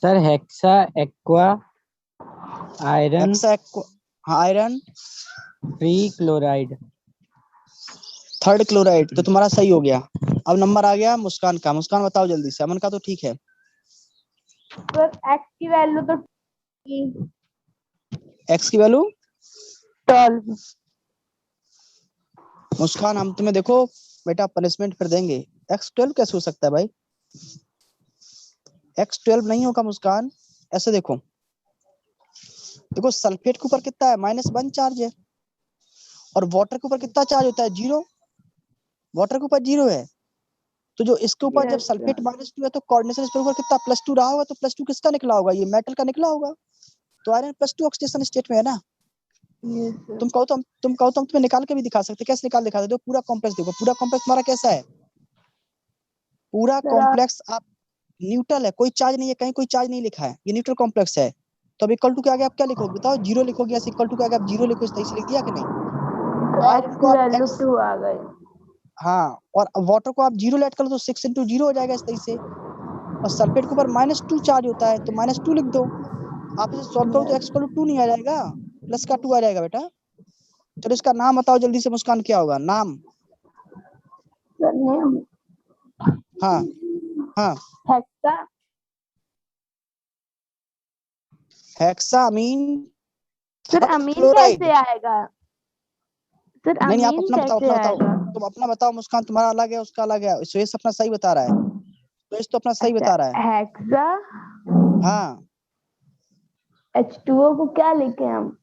Sir hexa aqua iron hexa, हाँ iron three chloride. Third chloride, तो तुम्हारा सही हो गया। अब नंबर आ गया मुस्कान का। मुस्कान बताओ जल्दी से, अमन का तो ठीक है। सर एक्स की वैल्यू तो एक्स की वैल्यू 12। मुस्कान हम तुम्हें देखो बेटा पनिशमेंट फिर देंगे। X12 कैसे हो सकता है भाई? X12 नहीं होगा मुस्कान। ऐसे देखो, देखो सल्फेट के ऊपर कितना है? -1 चार्ज है। और वाटर के ऊपर कितना चार्ज होता है? 0। वाटर के ऊपर 0 है। तो जो इसके ऊपर जब यस सल्फेट -2 है, तो कोऑर्डिनेशन स्पेयर ऊपर कितना +2 रहा होगा, तो +2 किसका निकला होगा? ये मेटल का निकला होगा। तो आयरन +2 ऑक्सीडेशन स्टेट में है ना। यस तुम कहो तो हम तुम्हें निकाल के भी दिखा सकते। कैसे निकाल दिखा सकते हो? पूरा कॉम्प्लेक्स देखो, पूरा कॉम्प्लेक्स हमारा कैसा है? पूरा सर कॉम्प्लेक्स आप न्यूट्रल है, कोई चार्ज नहीं है, कहीं कोई चार्ज नहीं लिखा है, ये न्यूट्रल कॉम्प्लेक्स है। तो अब इक्वल टू के आगे आप क्या लिखोगे बताओ? 0 लिखोगे, या इक्वल टू के आगे आप 0 लिखो, इस तरह से लिख दिया कि नहीं? तो आयरन एक्स को की आप वैल्यू x, 2 आ गई। हाँ, और वाटर को आप 0 लेट कर लो, तो 6 × 0 हो जाएगा इस तरह से। और सल्फेट के ऊपर -2 चार्ज होता है, तो -2 लिख दो। आप इसे सॉल्व करो तो x = 2 नहीं आ जाएगा, प्लस का 2 आ जाएगा बेटा। चलो इसका नाम बताओ जल्दी से मुस्कान, क्या होगा नाम? सर नेम हाँ हाँ, हेक्सा हेक्सामीन सर थर्ड अमीन क्लोराइड। कैसे आएगा? सर नहीं नहीं, आप अमीन अपना बताओ, कैसे अपना बताओ। आएगा? तुम अपना बताओ मुस्कान, तुम्हारा अलग है, उसका अलग है। सुयश अपना सही बता रहा है, सुयश तो अपना सही अच्छा बता रहा है। हेक्सा हाँ, H2O को क्या लिखे हम?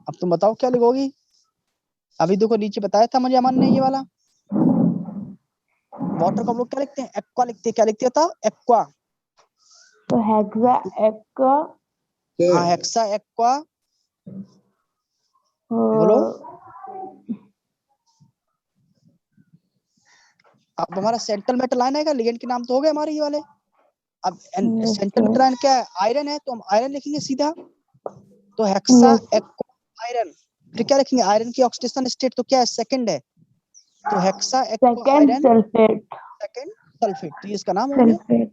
अब तुम बताओ क्या लिखोगी? अभी देखो नीचे बताया था मुझे अमन ने, ये वाला वाटर को हम लोग क्या लिखते हैं? एक्वा लिखते हैं। क्या लिखते हैं बताओ? एक्वा। तो हेक्सा एक्वा हाँ हेक्सा एक्वा, बोलो। अब हमारा सेंट्रल मेटल आयन आएगा, लिगेंड के नाम तो हो गए हमारे ये वाले। अब सेंट्रल मेटल आयन क्या है? आयरन है, तो हम आयरन लिखेंगे सीधा। तो हेक्सा एक्वा आयरन, फिर क्या लिखेंगे, आयरन की ऑक्सीडेशन स्टेट तो क्या है, सेकंड है, तो hexa aqua second iron sulphate, second sulphate, तो ये इसका नाम हो गया। सल्फेट।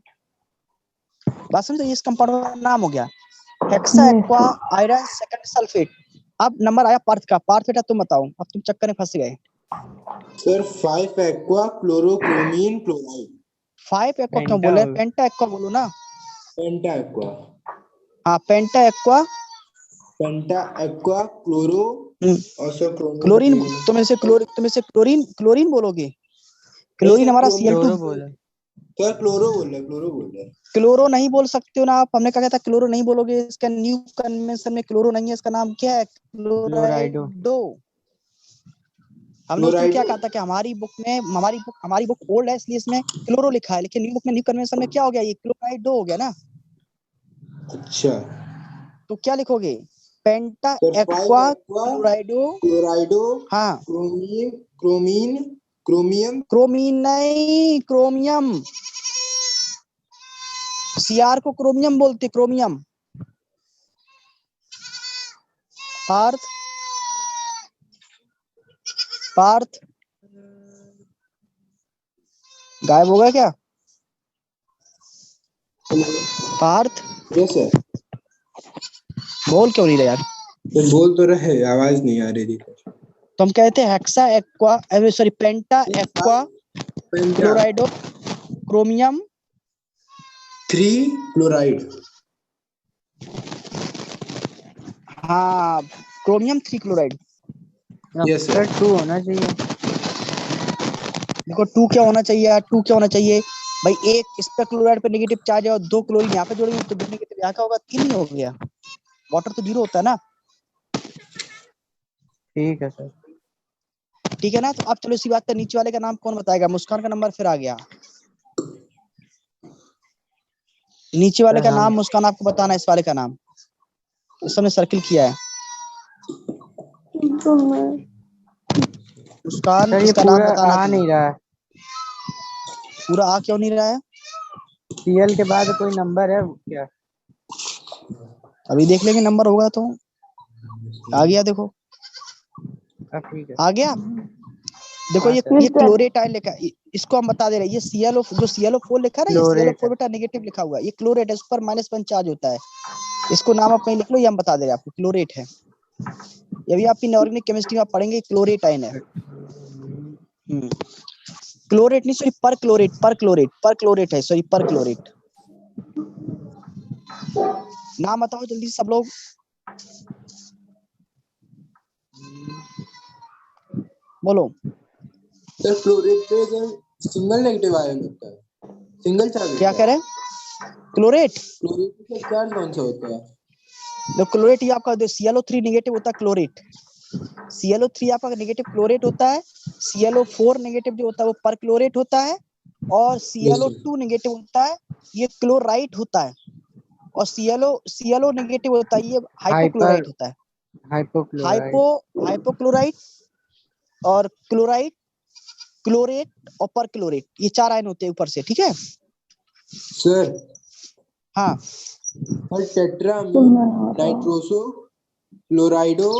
बात समझो, ये इस कंपाउंड का नाम हो गया, hexa aqua iron second sulphate. अब नंबर आया पार्थ का। पार्थ बेटा तुम बताओ, अब तुम चक्कर में फंस गए। Sir 5 aqua chlorochromium chloride. 5 aqua क्यों पेंटा बोले, होगा। पेंटा एक्वा बोलो ना। पेंटा एक्वा, हाँ पेंटा एक्वा, पेंटा एक्वा क्लोरो और सर क्लोरीन, क्लोरीन तुम ऐसे क्लोरीन क्लोरीन बोलोगे, क्लोरीन हमारा Cl2। क्लोरो बोला। सर क्लोरो बोल रहे, क्लोरो बोल रहे। क्लोरो नहीं बोल सकते हो ना आप, हमने कहा था क्लोरो नहीं बोलोगे, इसका न्यू कन्वेंशन में क्लोरो नहीं है, इसका नाम क्या है, क्लोराइडो। क्लोराइडो। हमने उस दिन क्या कहा था कि हमारी बुक ओल्ड है इसलिए इसमें क्लोरो लिखा है, लेकिन न्यू बुक में न्यू कन्वेंशन में क्या हो गया, ये क्लोराइडो हो गया ना। अच्छा तो क्या लिखोगे, पेंटा सर 5 एक्वा एक्वा क्लोराइडो। क्लोराइडो हाँ क्रोमियम क्रोमीन क्रोमियम क्रोमीन नहीं, क्रोमियम, सीआर को क्रोमियम बोलते, क्रोमियम। पार्थ, पार्थ गायब हो गया क्या पार्थ, यस सर। बोल क्यों नहीं रहे यार। सर बोल तो रहे, आवाज नहीं आ रही थी। तो हम कहते हैं हेक्सा एक्वा, सॉरी पेंटा एक्वा पेंटा क्लोराइडो क्रोमियम 3 क्लोराइड। हाँ chromium 3 chloride. Yes sir sir. 2 होना चाहिए। देखो 2 क्या होना चाहिए यार, 2 क्या होना चाहिए भाई, एक इस पे क्लोराइड पे नेगेटिव चार्ज है और 2 क्लोरीन यहाँ पे जोड़ेंगे तो 2 नेगेटिव यहाँ का होगा, 3 ही हो गया। वाटर तो 0 होता है ना, ठीक है सर। ठीक है ना। तो अब चलो इसी बात पे नीचे वाले का नाम कौन बताएगा, मुस्कान का नंबर फिर आ गया। नीचे वाले का नाम मुस्कान आपको बताना है, इस वाले का नाम, इस सबने सर्किल किया है। मुस्कान सर ये इसका नाम पूरा बताना आ तुम। नहीं रहा है। पूरा आ क्यों नहीं रहा है, सीएल के बाद कोई नंबर है क्या? अभी देख लेंगे, नंबर होगा तो। आ गया देखो, ठीक है। आ गया। देखो हाँ ये सर। क्लोरेट आयन लिखा है, इसको हम बता दे रहे हैं, ये ClO जो ClO4 लिखा है ना, ये क्लोरेट ClO4 बेटा नेगेटिव लिखा हुआ है, ये क्लोरेट है, इस पर -1 चार्ज होता है। इसको नाम आप कहीं लिख लो, ये हम बता दे रहे हैं आपको, क्लोरेट है। ये भी आपकी इनऑर्गेनिक केमिस्ट्री में आप पढ़ेंगे, क्लोरेट आयन है। क्लोरेट नहीं, सॉरी पर क्लोरेट है, सॉरी पर क्लोरेट। नाम बताओ जल्दी से सब लोग, बोलो। सर क्लोरेट पे सिंगल नेगेटिव आयन होता है, सिंगल चार्ज क्या होता कह है। रहे हैं, क्लोरेट, क्लोरेट पे चार्ज कौन सा होता है? तो क्लोरेट ये आपका ClO3 नेगेटिव होता है, क्लोरेट ClO3 आपका नेगेटिव क्लोरेट होता है, ClO4 नेगेटिव जो होता है वो पर क्लोरेट होता है, और ClO2 नेगेटिव होता है, ये क्लोराइट होता है, और ClO नेगेटिव होता है, ये हाइपोक्लोराइट होता है। हाइपोक्लोराइड। हाइपोक्लोराइट और क्लोराइट, क्लोरेट और पर क्लोरेट, ये 4 आयन होते हैं ऊपर से, ठीक है। सर हाँ और टेट्रामीन नाइट्रोसो क्लोराइडो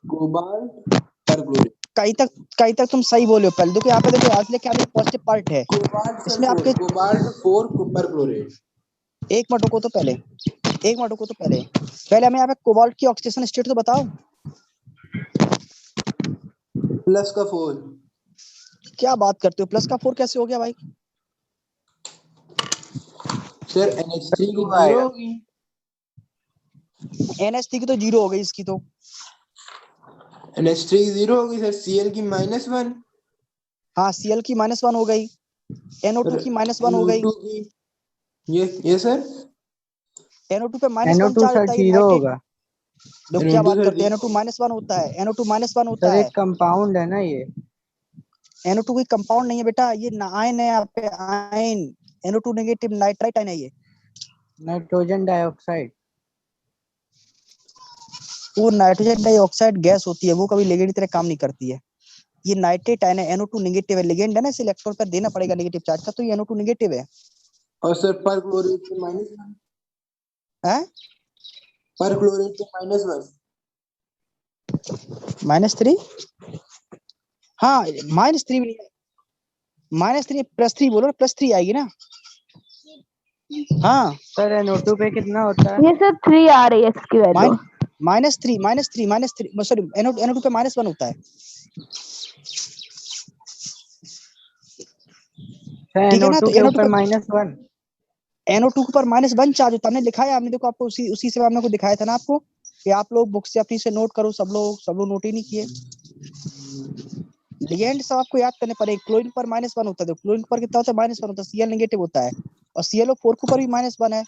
कोबाल्ट परक्लोरेट। कहीं तक तुम सही बोले हो। पहले देखो यहाँ पे, देखो आज लेके आगे पॉजिटिव पार्ट है, कोबाल्ट इसमें आपके कोबाल्ट 4 परक्लोरेट। एक मिनट रुको तो पहले, पहले हमें यहाँ पे कोबाल्ट की ऑक्सीडेशन स्टेट तो बताओ। प्लस का 4। क्या बात करते हो, प्लस का 4 कैसे हो गया भाई। सर NH3 की 0 आएगा। होगी। NH3 की तो 0 हो गई, इसकी तो NH3 की 0 होगी सर, Cl की -1। हाँ Cl की -1 हो गई, NO2 की -1 हो गई। NO2 की ये सर NO2 पे -1 NO2 चार्ज सर होता है, ये 0 नाइट्रेट। होगा। लोग क्या बात NO2 करते हैं, NO2 -1 होता है, NO2 -1 होता सर है। एक कंपाउंड है ना ये। NO2 कोई कंपाउंड नहीं है बेटा, ये आयन है यहाँ पे, ion. NO2 negative nitrite ion है ये। Nitrogen dioxide. वो नाइट्रोजन डाइऑक्साइड गैस होती है, वो कभी लिगेंड की तरह काम नहीं करती है। ये नाइट्रेट आयन है, NO2 नेगेटिव है, लिगेंड है ना, इस इलेक्ट्रॉन पर देना पड़ेगा नेगेटिव चार्ज का, तो ये NO2 नेगेटिव है। और सर परक्लोरेट के -1। हैं? परक्लोरेट के -1। -3, हाँ -3 भी नहीं, -3 +3 बोलो ना, +3 आएगी ना। हाँ सर NO2 पे कितना होता है? ये सर 3 आ रही है इसकी वैल्यू। -3 सॉरी, NO2 पे -1 होता है। सर ठीक है ना, NO2 तो के NO2 ऊपर पे -1। NO2 के ऊपर -1 चार्ज होता है। हमने दिखाया, हमने देखो आपको उसी से हमने को दिखाया था ना आपको, कि आप लोग बुक से अपनी से नोट करो, सब लोग नोट ही नहीं किए। लिगेंड सब आपको याद करने पड़ेंगे। क्लोरीन पर -1 होता है, तो क्लोरीन पर कितना होता है? -1 होता है। Cl नेगेटिव होता है, और ClO4 के ऊपर भी -1 है,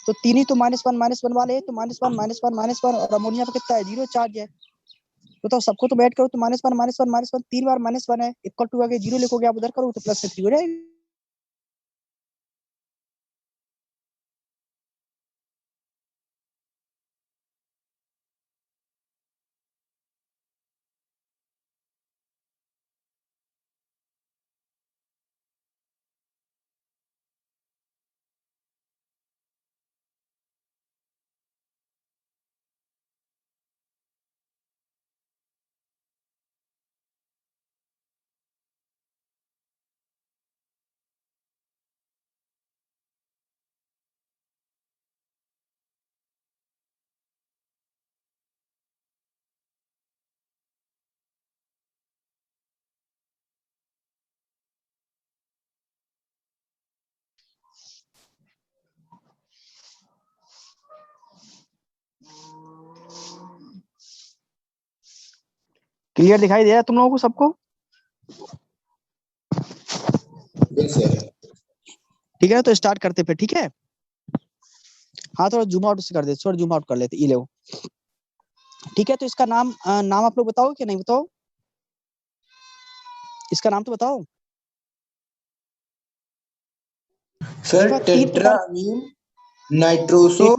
तो तीन ही तो -1 वाले हैं, तो -1 और अमोनिया पर कितना है? 0 चार्ज है। तो सबको तो ऐड करो, तो -1 3 बार -1 है, इक्वल टू आगे 0 लिखोगे आप, उधर करो तो +3 हो जाएगा। क्लियर दिखाई दे रहा है तुम लोगों को सबको? ठीक है, तो स्टार्ट करते पे, ठीक है। हाँ, थोड़ा जूम आउट से कर दे, थोड़ा जूम आउट कर लेते, ये लो। ठीक है, तो इसका नाम आप लोग बताओ कि नहीं बताओ? इसका नाम तो बताओ सर। देखो 3 प्रकार। Tetrammine, nitroso,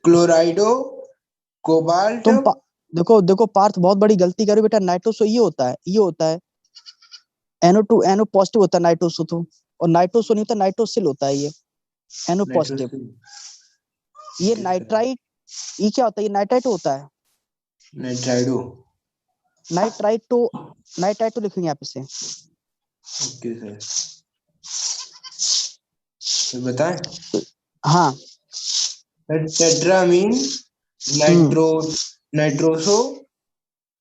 क्लोराइडो, cobalt. तुम देखो पार्थ, बहुत बड़ी गलती करो बेटा। नाइट्रोसो ये होता है, NO2 NO पॉजिटिव होता है नाइट्रोसो तो, और नाइट्रोसो नहीं होता, नाइट्रोसिल होता है ये, NO पॉजिटिव। ये नाइट्राइट, ये क्या होता है? ये नाइट्राइट होता है, नाइट्राइडो। नाइट्राइटो लिखेंगे आप इसे। ओके सर, तो बताएं। हाँ, टेट्रामीन, नाइट्रोसो,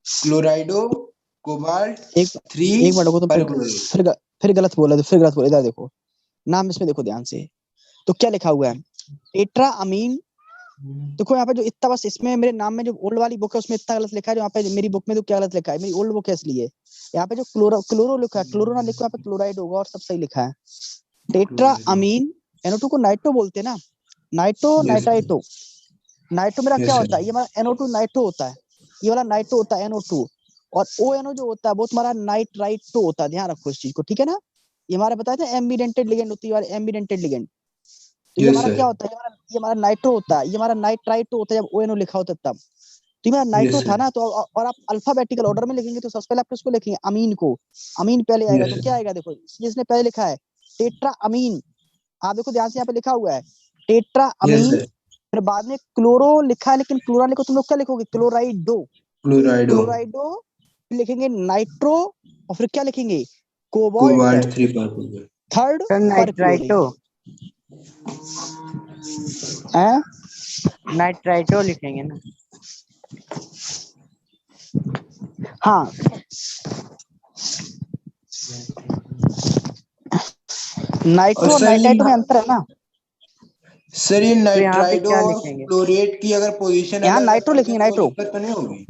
क्लोराइडो, कोबाल्ट, एक 3 मिनट को, तुम परक्लोरेट। फिर गलत बोला, फिर गलत बोला। इधर देखो नाम, इसमें देखो ध्यान से, तो क्या लिखा हुआ है? Tetra amine. देखो यहाँ पे जो इतना, बस इसमें मेरे नाम में जो ओल्ड वाली बुक है उसमें इतना गलत लिखा है, जो यहाँ पे मेरी बुक में तो क्या गलत लिखा है, मेरी ओल्ड बुक है इसलिए। यहाँ पे जो क्लोरो लिखा है, क्लोरो ना लिखो, यहाँ पे क्लोराइड होगा, और सब सही लिखा है। टेट्रा अमीन, NO2 को नाइट्रो बोलते हैं ना, नाइट्राइटो। नाइट्रो मेरा क्या होता है? ये हमारा NO2 नाइट्रो होता है, ये वाला नाइट्रो होता है NO2, और ONO जो होता है वो तुम्हारा नाइट्राइटो होता है। ध्यान रखो इस चीज को, ठीक है ना। ये हमारे बताए थे एम्बिडेंटेड लिगेंड होती है, एम्बिडेंटेड लिगेंड। तो ये हमारा क्या होता है? ये हमारा नाइट्रो होता है, ये हमारा नाइट्राइटो होता है जब ONO लिखा होता है तब। तो मेरा नाइट्रो था ना, तो और आप अल्फाबेटिकल ऑर्डर में लिखेंगे, तो सबसे पहले आप किसको लिखेंगे? अमीन को। अमीन पहले आएगा, तो क्या आएगा? देखो जिसने पहले लिखा है टेट्रा अमीन, आप देखो ध्यान से, यहाँ पे लिखा हुआ है टेट्रा अमीन, फिर बाद में क्लोरो लिखा है, लेकिन क्लोरा लिखो, तुम लोग क्या लिखोगे? क्लोराइडो। क्लोराइडो लिखेंगे, नाइट्रो, और फिर क्या लिखेंगे? Cobalt. 3 perchlorate. Third sir nitrito, nitrito लिखेंगे ना। हाँ, नाइट्रो और नाइट्राइटो में अंतर है ना। सर ये तो यहाँ पे नाइट्राइडो क्या और लिखेंगे? क्लोरेट की अगर पोजीशन यहाँ अलग नाइट्रो अलग लिखेंगे, है तो कोई नाइट्रो। दिक्कत तो नहीं होगी?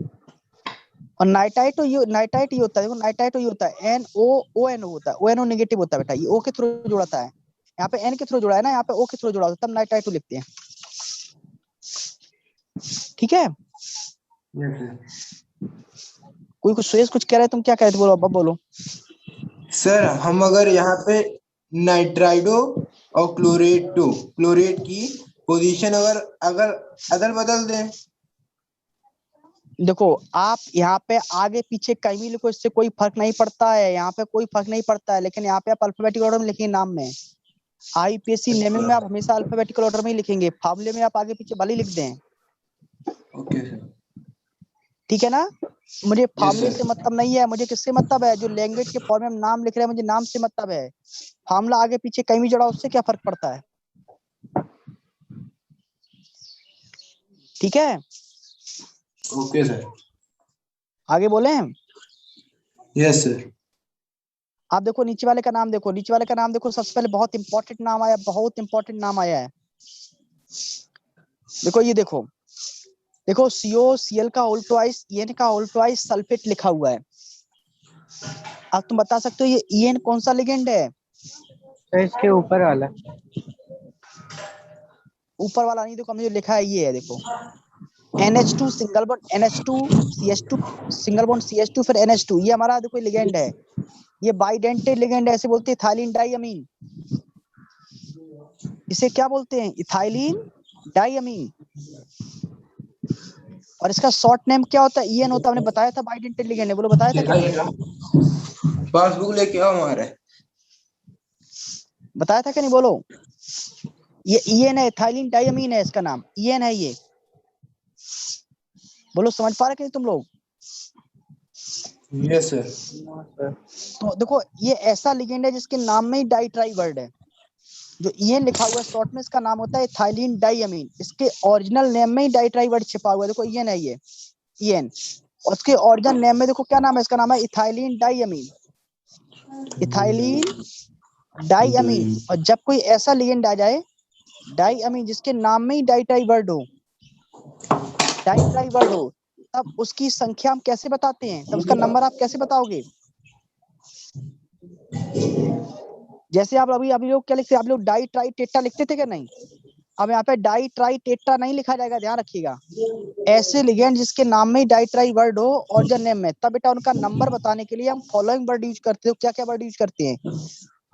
और नाइट्राइटो ये होता है, देखो नाइट्राइटो ये होता है NOONO होता है, ONO नेगेटिव होता है बेटा, ये O के थ्रू जुड़ाता है। यहाँ पे N के थ्रू जुड़ा है ना, यहाँ पे O के थ्रू जुड़ा होता है, तब नाइट्राइटो लिखते हैं। ठीक है, कोई कुछ सुरेश कुछ कह रहा है, तुम क्या कह रहे थे? बोलो अब बोलो। सर हम अगर यहाँ पे नाइट्राइडो और क्लोरेट की पोजीशन अगर अगर अदल बदल दें। देखो आप यहाँ पे आगे पीछे कहीं भी लिखो, इससे कोई फर्क नहीं पड़ता है, यहाँ पे कोई फर्क नहीं पड़ता है, लेकिन यहाँ पे आप अल्फाबेटिकल ऑर्डर में लिखेंगे नाम में। IUPAC नेमिंग में आप हमेशा अल्फाबेटिकल ऑर्डर में ही लिखेंगे, फार्मूले में आप आगे पीछे भले ही लिख दें। Okay sir. ठीक है ना। मुझे फार्मूले sir. से मतलब नहीं है, मुझे किससे मतलब है, जो लैंग्वेज के फॉर्म में हम नाम लिख रहे हैं मुझे नाम से मतलब है। फार्मूला आगे पीछे कहीं भी जोड़ा उससे क्या फर्क पड़ता है। ठीक है, Okay, sir. आगे बोले हम। Yes, sir. आप देखो नीचे वाले का नाम देखो, नीचे वाले का नाम देखो, सबसे पहले बहुत इंपॉर्टेंट नाम आया, बहुत इंपॉर्टेंट नाम आया है। देखो ये देखो, देखो COCl का होल ट्वाइस En का होल ट्वाइस सल्फेट लिखा हुआ है। अब तुम बता सकते हो ये En कौन सा लिगेंड है। तो इसके ऊपर वाला ऊपर वाला नहीं, देखो हमने जो लिखा है ये है, देखो NH2 single bond NH2 CH2 single bond CH2 फिर NH2, ये हमारा देखो लिगेंड है, ये बाइडेंटेड लिगेंड है, ऐसे बोलते हैं इथाइलिन डाइअमीन। इसे क्या बोलते हैं, इथाइलिन डाइअमीन। और इसका शॉर्ट नेम क्या होता है, EN होता है, हमने बताया था बाइडेंटेड लिगेंड है, बोलो बताया था कि नहीं, पासबुक लेके आओ हमारे। बताया था कि नहीं, बोलो। ये EN है, इथाइलिन डाइअमीन है इसका नाम, EN है ये। बोलो समझ पा रहे कि नहीं तुम लोग। Yes, sir. तो देखो ये ऐसा लिगेंड है जिसके नाम में ही डाइट्राई वर्ड है। जो EN लिखा हुआ है शॉर्ट में, इसका नाम होता है इथाइलिन डाइअमीन, इसके ओरिजिनल नेम में ही डाइट्राई वर्ड छिपा हुआ है। देखो EN है ये EN, और उसके ओरिजिनल नेम में देखो क्या नाम है, इसका नाम है इथाइलिन डाइअमीन, इथाइलिन डाइअमीन। और जब कोई ऐसा लिगेंड आ जाए डाइअमीन जिसके नाम में ही डाइट्राई वर्ड हो, डाइट्राई वर्ड हो, तब उसकी संख्या हम कैसे बताते हैं, तब उसका नंबर आप कैसे बताओगे। जैसे आप अभी अभी लोग क्या लिखते हैं, आप लोग डाई ट्राई टेट्रा लिखते थे क्या, नहीं। अब यहाँ पे डाई ट्राई टेट्रा नहीं लिखा जाएगा, ध्यान रखिएगा। ऐसे लिगेंड जिसके नाम में ही डाई ट्राई वर्ड हो ओरिजिनल नेम में, तब बेटा उनका नंबर बताने के लिए हम फॉलोइंग वर्ड यूज करते हो। क्या क्या वर्ड यूज करते हैं,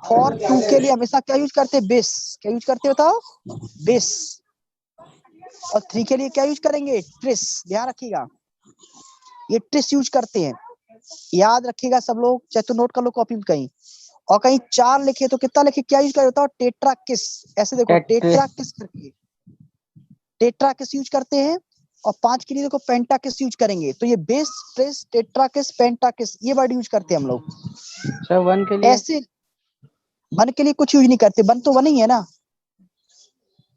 फॉर 2 के लिए हमेशा क्या यूज करते हैं, बेस। क्या यूज करते हो बताओ, बेस। और 3 के लिए क्या यूज करेंगे, ट्रिस। ध्यान रखिएगा, ये ट्रिस यूज करते हैं, याद रखिएगा सब लोग, चाहे तो नोट कर लो कॉपी में कहीं। और कहीं 4 लिखे तो कितना लिखे, क्या यूज कर होता है, टेट्रा किस। ऐसे देखो टेट्रा किस करके, टेट्रा किस यूज करते हैं। और 5 के लिए देखो पेंटा किस यूज करेंगे। तो ये बेस, ट्रिस, टेट्रा किस, पेंटा किस, ये वर्ड यूज करते हैं हम लोग। सर 1 के लिए ऐसे 1 के लिए कुछ यूज नहीं करते, 1 तो 1 ही है ना।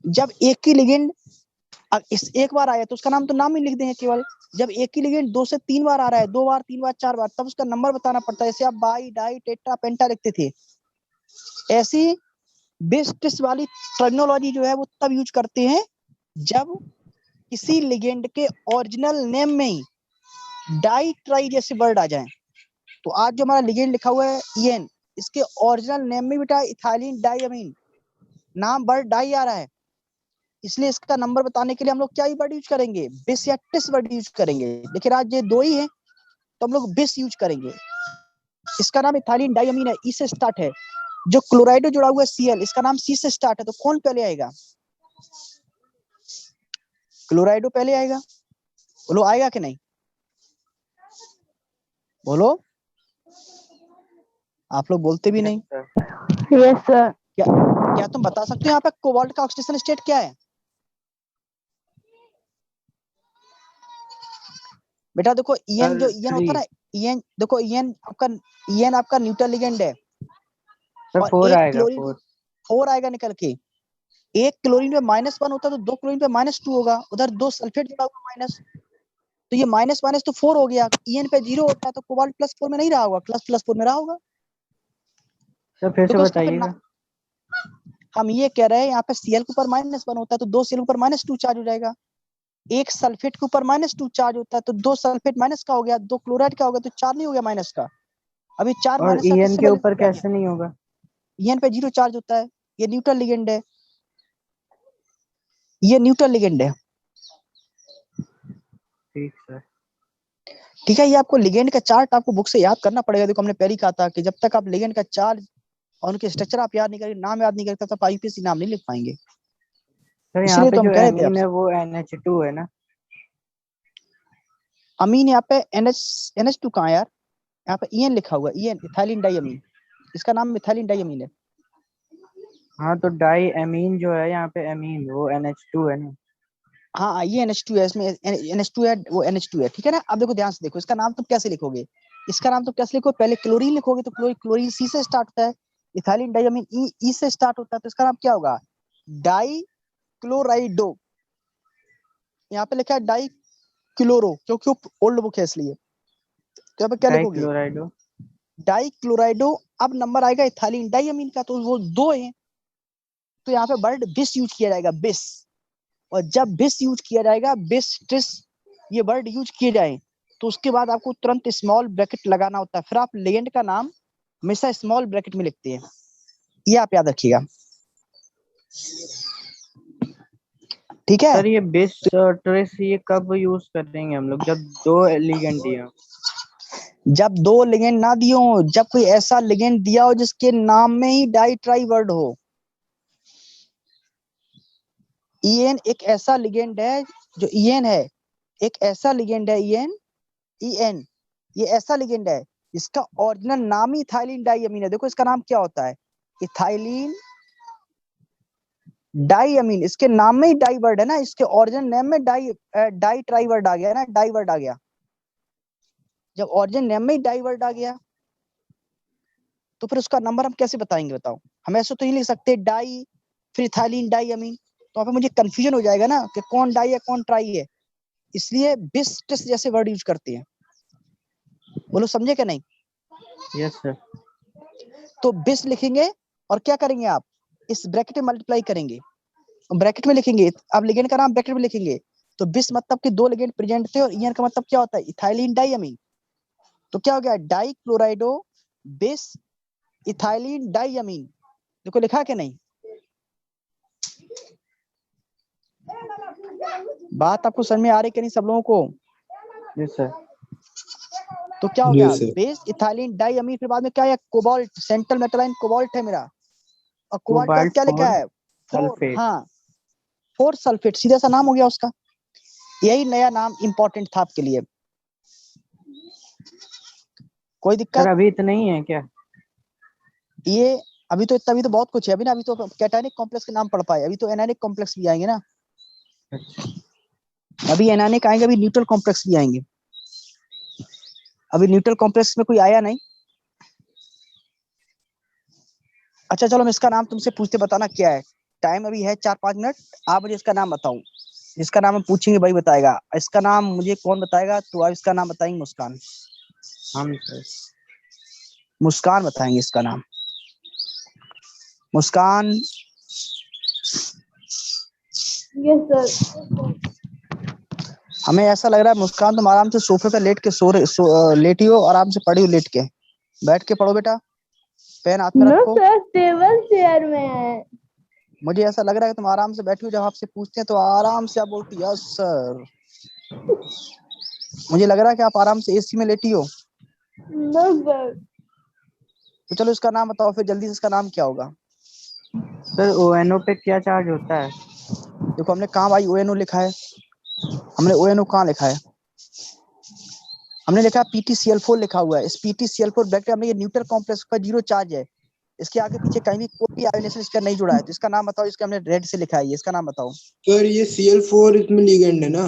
जब एक ही लिगेंड इस एक बार आया तो उसका नाम तो नाम ही लिख देंगे केवल। जब एक ही लिगेंड 2 से 3 बार आ रहा है, 2 बार 3 बार 4 बार, तब उसका नंबर बताना पड़ता है। जैसे आप बाई डाई टेट्रा पेंटा लिखते थे, ऐसी बेस वाली टर्मिनोलॉजी जो है वो तब यूज करते हैं जब किसी लिगेंड के ओरिजिनल नेम में ही डाई ट्राई जैसे वर्ड आ जाए। तो आज जो हमारा लिगेंड लिखा हुआ है EN, इसके ओरिजिनल नेम में बेटा इथाइलिन डाइअमीन, नाम वर्ड डाई आ रहा है, इसलिए इसका नंबर बताने के लिए हम लोग क्या ही वर्ड यूज करेंगे, बिस या टिस वर्ड यूज करेंगे। लेकिन आज ये 2 ही है तो हम लोग बिस यूज करेंगे। इसका नाम इथाइलिन डाइअमीन है, ई से स्टार्ट है। जो क्लोराइडो जुड़ा हुआ है Cl, इसका नाम C से स्टार्ट है, तो कौन पहले आएगा, क्लोराइडो पहले आएगा। बोलो आएगा कि नहीं, बोलो। आप लोग बोलते भी नहीं। Yes sir. क्या तुम बता सकते हो यहाँ पे कोबाल्ट का ऑक्सीडेशन स्टेट क्या है। बेटा देखो EN जो EN होता है ना, EN देखो EN आपका न्यूट्रल लिगेंड है। सर और 4 एक आएगा, क्लोरीन 4 4 आएगा निकल के। एक क्लोरीन पे -1 होता है तो 2 क्लोरीन पे -2 होगा, उधर 2 सल्फेट जुड़ा हुआ माइनस, तो ये माइनस माइनस तो 4 हो गया। EN पे 0 होता है तो कोबाल्ट +4 में नहीं रहा होगा, +4 में रहा होगा। सर फिर से तो उसका फिर बताइएगा। हम ये कह रहे हैं यहाँ पे Cl के ऊपर -1 होता है तो 2 Cl के ऊपर -2 चार्ज हो जाएगा। एक सल्फेट के ऊपर -2 चार्ज होता है तो 2 सल्फेट माइनस का हो गया, 2 क्लोराइड का हो गया, तो 4 नहीं हो गया माइनस का। अभी 4 और माइनस का EN किससे के बैलेंस ऊपर किया गया, कैसे नहीं होगा। EN पे 0 चार्ज होता है, ये न्यूट्रल लिगेंड है, ये न्यूट्रल लिगेंड है। ठीक सर। ठीक है, ये आपको लिगेंड का चार्ट आपको बुक से याद करना पड़ेगा। देखो हमने पहले ही कहा था कि जब तक आप लिगेंड का चार्ज और उनके स्ट्रक्चर आप याद नहीं करेंगे, नाम याद नहीं करेंगे, तब IUPAC नाम नहीं लिख पाएंगे। सर यहाँ इसलिए पे तो हम जो कह रहे थे एमीन आपसे, है वो NH2 है ना। अमीन यहाँ पे NH2 कहाँ है यार, यहाँ पे EN लिखा हुआ है, EN इथाइलिन डाइअमीन, इसका नाम इथाइलिन डाइअमीन है। हाँ तो डाई एमीन जो है यहाँ पे एमीन वो NH2 है ना। हाँ ये NH2 है, इसमें NH2 है, वो NH2 है, ठीक है ना। अब देखो ध्यान से देखो, इसका नाम तुम कैसे लिखोगे, इसका नाम तुम कैसे लिखो, पहले क्लोरीन लिखोगे तो क्लोरीन C से स्टार्ट होता है, इथाइलिन डाइअमीन E से स्टार्ट होता है, तो इसका नाम क्या होगा, डाई क्लोराइडो। यहाँ पे लिखा है डाई क्लोरो, क्योंकि ओल्ड बुक है इसलिए। तो यहाँ पे क्या लिखोगे, डाइक्लोराइडो। डाई क्लोराइडो। अब नंबर आएगा इथाइलिन डाइअमीन का, तो वो 2 है, तो यहाँ पे वर्ड बिस यूज किया जाएगा, बिस। और जब बिस यूज किया जाएगा, बिस ट्रिस ये वर्ड यूज किए जाए, तो उसके बाद आपको तुरंत स्मॉल ब्रैकेट लगाना होता है, फिर आप लिगेंड का नाम हमेशा स्मॉल ब्रैकेट में लिखते हैं, ये आप याद रखिएगा, ठीक है। सर ये बेस और ट्रेस ये कब यूज करेंगे हम लोग, जब दो लिगेंड दिए हों? जब 2 लिगेंड ना दिए हो, जब कोई ऐसा लिगेंड दिया हो जिसके नाम में ही डाई ट्राई वर्ड हो। ईएन एक ऐसा लिगेंड है, जो ईएन है एक ऐसा लिगेंड है, ईएन ये ऐसा लिगेंड है इसका ओरिजिनल नाम ही इथाइलिन डाइअमीन है। देखो इसका नाम क्या होता है, इथाइलिन डाइअमीन, इसके नाम में ही डाई वर्ड है ना, इसके ओरिजिनल नेम में डाई ट्राई वर्ड आ गया ना, डाई वर्ड आ गया। जब ओरिजिनल नेम में ही डाई वर्ड आ गया, तो फिर उसका नंबर हम कैसे बताएंगे बताओ। हम ऐसे तो ही लिख सकते डाई फिर इथाइलिन डाइअमीन, तो वहां पे मुझे कंफ्यूजन हो जाएगा ना कि कौन डाई है कौन ट्राई है, इसलिए बिस टिस जैसे वर्ड यूज करते हैं। बोलो समझे क्या नहीं। Yes sir. तो बिस लिखेंगे और क्या करेंगे आप, इस ब्रैकेट में मल्टीप्लाई करेंगे, ब्रैकेट में लिखेंगे, अब लिगेंड का नाम ब्रैकेट में लिखेंगे, तो बिस मतलब कि 2 लिगेंड प्रेजेंट थे, और ईएन का मतलब क्या होता है, इथाइलिन डाइअमीन। तो क्या हो गया, डाई क्लोराइडो बिस इथाइलिन डाइअमीन। देखो लिखा कि नहीं, बात आपको समझ में आ रही कि नहीं सब लोगों को। Yes sir. तो क्या हो जी गया, सर। बेस इथाइलिन डाइअमीन, फिर बाद में क्या है, कोबाल्ट, सेंट्रल मेटलाइन कोबाल्ट है मेरा, और कोबाल्ट के बाद कोबाल्ट क्या लिखा फोर है, 4, सल्फेट। हाँ 4 सल्फेट, सीधा सा नाम हो गया उसका। यही नया नाम इंपॉर्टेंट था आपके लिए, कोई सर दिक्कत। अभी इतना ही है क्या? ये अभी तो इतना, अभी तो बहुत कुछ है, अभी ना अभी तो कैटायनिक कॉम्प्लेक्स के नाम पढ़ पाए, अभी तो एनायनिक कॉम्प्लेक्स भी आएंगे ना, अच्छा। अभी एनायनिक आएंगे, अभी न्यूट्रल कॉम्प्लेक्स भी आएंगे। अभी न्यूट्रल कॉम्प्लेक्स में कोई आया नहीं। अच्छा चलो मैं इसका नाम तुमसे पूछते बताना क्या है, टाइम अभी है 4-5 मिनट, आप मुझे इसका नाम बताओ, जिसका नाम हम पूछेंगे वही बताएगा, इसका नाम मुझे कौन बताएगा, तो आप इसका नाम बताएंगे, मुस्कान, हम सर। मुस्कान बताएंगे इसका नाम, मुस्कान। Yes sir. हमें ऐसा लग रहा है मुस्कान तुम आराम से सोफे पे लेट के लेटी हो, आराम से पढ़ी हो लेट के, बैठ के पढ़ो बेटा, पेन हाथ में नो रखो। सर, टेबल चेयर में है। मुझे ऐसा लग रहा है कि तुम आराम से बैठी हो, जब आपसे पूछते हैं तो आराम से आप बोलती यस सर, मुझे लग रहा है कि आप आराम से एसी में लेटी हो। No sir. तो चलो इसका नाम बताओ फिर जल्दी से, इसका नाम क्या होगा। सर ONO पे क्या चार्ज होता है? देखो हमने कहाँ भाई ONO लिखा है, हमने ONO कहाँ लिखा है, हमने लिखा है PtCl4 लिखा हुआ है, इस PtCl4 ब्रैकेट हमने, ये न्यूट्रल कॉम्प्लेक्स का 0 चार्ज है, इसके आगे पीछे कहीं भी कोई भी आयोनेशन इसका नहीं जुड़ा है, तो इसका नाम बताओ, इसका हमने रेड से लिखा है, ये इसका नाम बताओ। सर ये Cl4 इसमें लिगेंड है ना?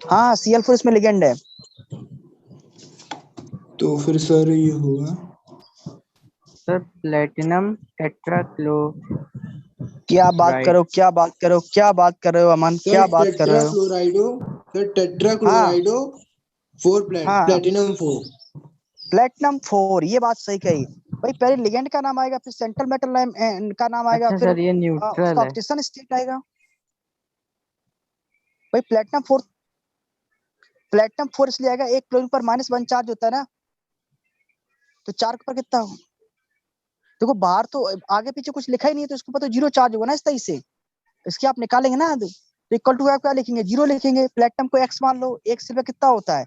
हाँ Cl4 इसमें लिगेंड है। तो फिर सर ये होगा, सर प्लेटिनम टेट्राक्लो। क्या बात राइट। करो, क्या बात करो, क्या बात कर रहे हो अमन, सर क्या बात कर रहे हो। टेट्राक्लोराइडो, सर हाँ टेट्राक्लोराइडो 4 हाँ प्लेटिनम 4। प्लेटिनम 4, ये बात सही कही भाई, पहले लिगेंड का नाम आएगा, फिर सेंट्रल मेटल का नाम आएगा, अच्छा फिर सर ये उसका न्यूट्रल है। ऑक्सीजन स्टेट आएगा। भाई प्लेटिनम 4 इसलिए आएगा, एक क्लोरीन पर -1 चार्ज होता है ना, तो 4 पर कितना हो, देखो बाहर तो आगे पीछे कुछ लिखा ही नहीं है, तो इसके ऊपर तो 0 चार्ज होगा ना इस तरह से, इसके आप निकालेंगे ना, तो इक्वल टू क्या लिखेंगे, 0 लिखेंगे, प्लेटिनम को x मान लो, एक सेल पे कितना होता है,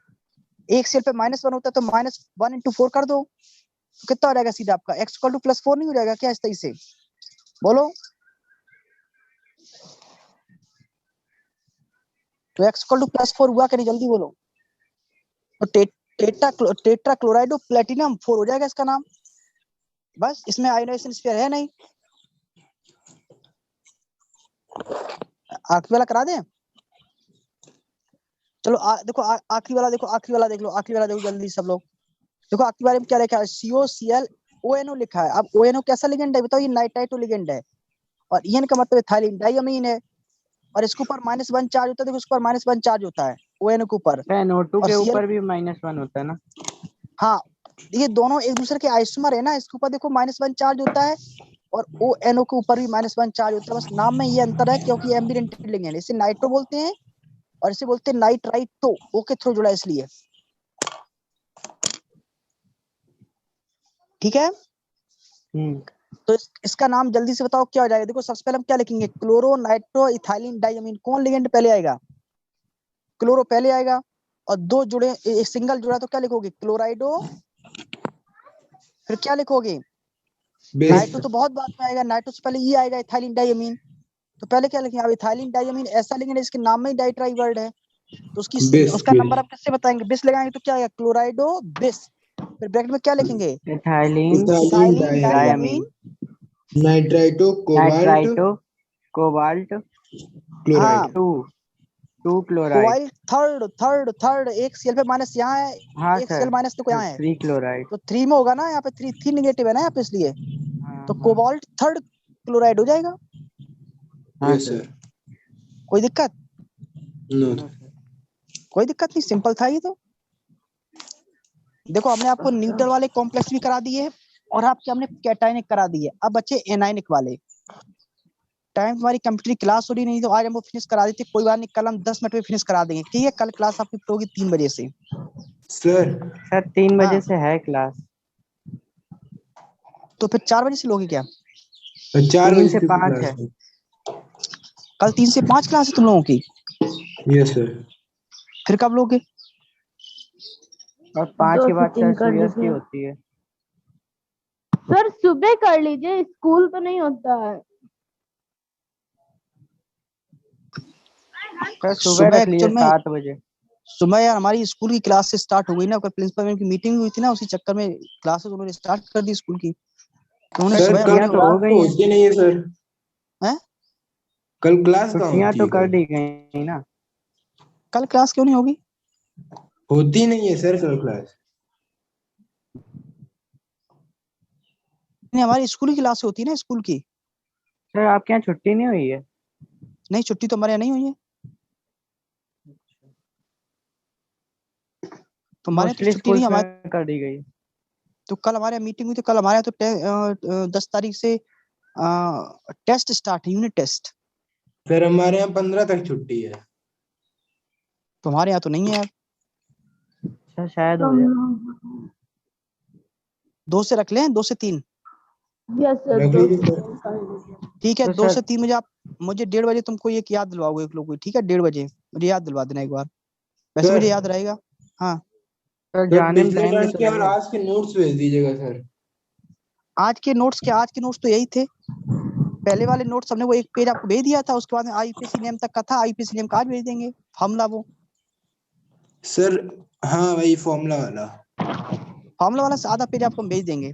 एक सेल पे -1 होता है, तो -1 × 4 कर दो, तो कितना हो जाएगा सीधा आपका x = +4 नहीं हो जाएगा क्या, इस तरह से बोलो। तो x = +4 हुआ कि नहीं, जल्दी बोलो। तो टेट्रा क्लोराइडो प्लेटिनम 4 हो जाएगा इसका नाम, बस इसमें आयोनाइजेशन स्फीयर है नहीं। आखिरी वाला करा दें, चलो देखो आखिरी वाला देखो, आखिरी वाला देख लो, आखिरी वाला देखो जल्दी सब लोग। देखो आखिरी वाले में क्या लिखा है, COCl ONO लिखा है। अब ONO कैसा लिगेंड है बताओ, ये नाइट्राइटो लिगेंड है, और EN का मतलब इथाइलिन डाइअमीन है, और इसके ऊपर -1 चार्ज होता है। देखो इसके ऊपर -1 चार्ज होता है ONO के ऊपर, NO2 और के Cl। ऊपर भी -1 होता है ना? हाँ, ये दोनों एक दूसरे के आइसोमर है ना, इसके ऊपर देखो -1 चार्ज होता है, और ONO के ऊपर भी -1 चार्ज होता है। बस नाम में ये अंतर है, क्योंकि ये एम्बिडेंट लिगेंड है, इसे नाइट्रो बोलते हैं और इसे बोलते हैं नाइट्राइटो, O के थ्रू जुड़ा है इसलिए। ठीक है, तो इसका नाम जल्दी से बताओ क्या हो जाएगा। देखो सबसे पहले हम क्या लिखेंगे, क्लोरो नाइट्रो इथाइलिन डाइअमीन। कौन लिगेंड पहले आएगा, क्लोरो पहले आएगा, और दो जुड़े एक सिंगल जुड़ा तो क्या लिखोगे, क्लोराइडो, फिर क्या लिखोगे, बेस। नाइट्रो तो बहुत बाद में आएगा, नाइट्रो से पहले ये आएगा इथाइलिन डाइअमीन, तो पहले क्या लिखेंगे। अब इथाइलिन डाइअमीन ऐसा लिगेंड है इसके नाम में ही डाइट्राई वर्ड है, तो बेस उसका नंबर आप किससे बताएंगे, बिस लगाएंगे तो क्या आएगा, क्लोराइडो बिस, फिर ब्रैकेट में क्या लिखेंगे, ethylene ethylene ethylene diamine, diammine. Nitrito cobalt nitrito cobalt हाँ, क्लोराइड। 2 क्लोराइड। कोबाल्ट थर्ड एक सीएल पे माइनस यहाँ है, हाँ एक सर, सीएल माइनस देखो यहाँ है, 3 क्लोराइड। तो 3 में होगा ना, यहाँ पे 3 नेगेटिव है ना यहाँ पे, इसलिए हाँ तो हाँ कोबाल्ट थर्ड क्लोराइड हो जाएगा। हाँ यस सर। सर। कोई दिक्कत, नो नो सर। कोई दिक्कत नहीं, सिंपल था ये तो। देखो हमने आपको न्यूट्रल वाले कॉम्प्लेक्स भी करा दिए, और आपके हमने कैटायनिक करा दिए। अब बच्चे एनायनिक वाले। टाइम तुम्हारी कंप्यूटर क्लास हो रही नहीं, तो आज हम वो फिनिश करा देते, कोई बात नहीं, कल हम 10 मिनट में फिनिश करा देंगे। ठीक है, कल क्लास आपकी होगी 3 बजे से। सर। सर 3 बजे हाँ, से है क्लास। तो फिर 4 बजे से लोगे क्या, 4 3 बजे से तक 5 क्लास है। है। कल 3 से 5 क्लास है तुम लोगों की, यस सर। फिर कब लोगे। और 5 2 के से बाद सर 3 कर सुयस की लीजिए होती है। सर, सुबह कर लीजिए, स्कूल तो नहीं होता है। सर सुबह सुबह रख लीजिए एक्चुअल में, 7 बजे। सुबह यार हमारी स्कूल की क्लास से स्टार्ट हो गई ना, प्रिंसिपल मैम की मीटिंग हुई थी ना, उसी चक्कर में क्लासेस उन्होंने स्टार्ट कर दी स्कूल की, तो उन्होंने सर सर सुबह कल हमारी छुट्टियां तो क्लास हो क्लास गई तो हैं। होती नहीं है सर। है। कल क्लास कहाँ छुट्टियां होती तो है कर कल? दी गई ना। कल क्लास क्यों नहीं होगी, होती नहीं है सर कल क्लास। नहीं हमारी स्कूल की क्लास होती है ना, स्कूल की। सर आपके यहाँ छुट्टी नहीं हुई है? नहीं, छुट्टी तो हमारे यहाँ नहीं हुई है, तो हमारे यहाँ तो मोस्टली छुट्टी नहीं स्कूल्स है हमारे। में कर दी गई है। तो कल हमारे यहाँ मीटिंग हुई, तो कल हमारे यहाँ तो 10 तारीख से टेस्ट स्टार्ट है, यूनिट टेस्ट। फिर हमारे यहाँ 15 तक छुट्टी है। तो हमारे यहाँ तो नहीं है यार। सर शायद हो जाए। 2 से रख लें, 2 से 3। यस सर, रख 2 लीजिए से सर। 3 कर लीजिए। ठीक है, तो 2 सर से 3 मुझे आप, मुझे 1:30 बजे तुमको एक याद दिलवाओगे एक लोग को, ठीक है, 1:30 बजे मुझे याद दिलवा देना एक बार, वैसे सर मुझे याद रहेगा। हाँ, सर सर जाने में पिछले टाइम भी टर्म तो के और लगे। आज के नोट्स भेज दीजिएगा सर। आज के नोट्स तो यही थे, पहले वाले नोट्स हमने वो एक पेज आपको भेज दिया था, उसके बाद में आईपीसी नेम तक का था, आईपीसी नेम का आज भेज देंगे, फॉर्मूला वो, सर हाँ वही फॉर्मूला वाला। फॉर्मूला वाला से आधा पेज आपको हम भेज देंगे।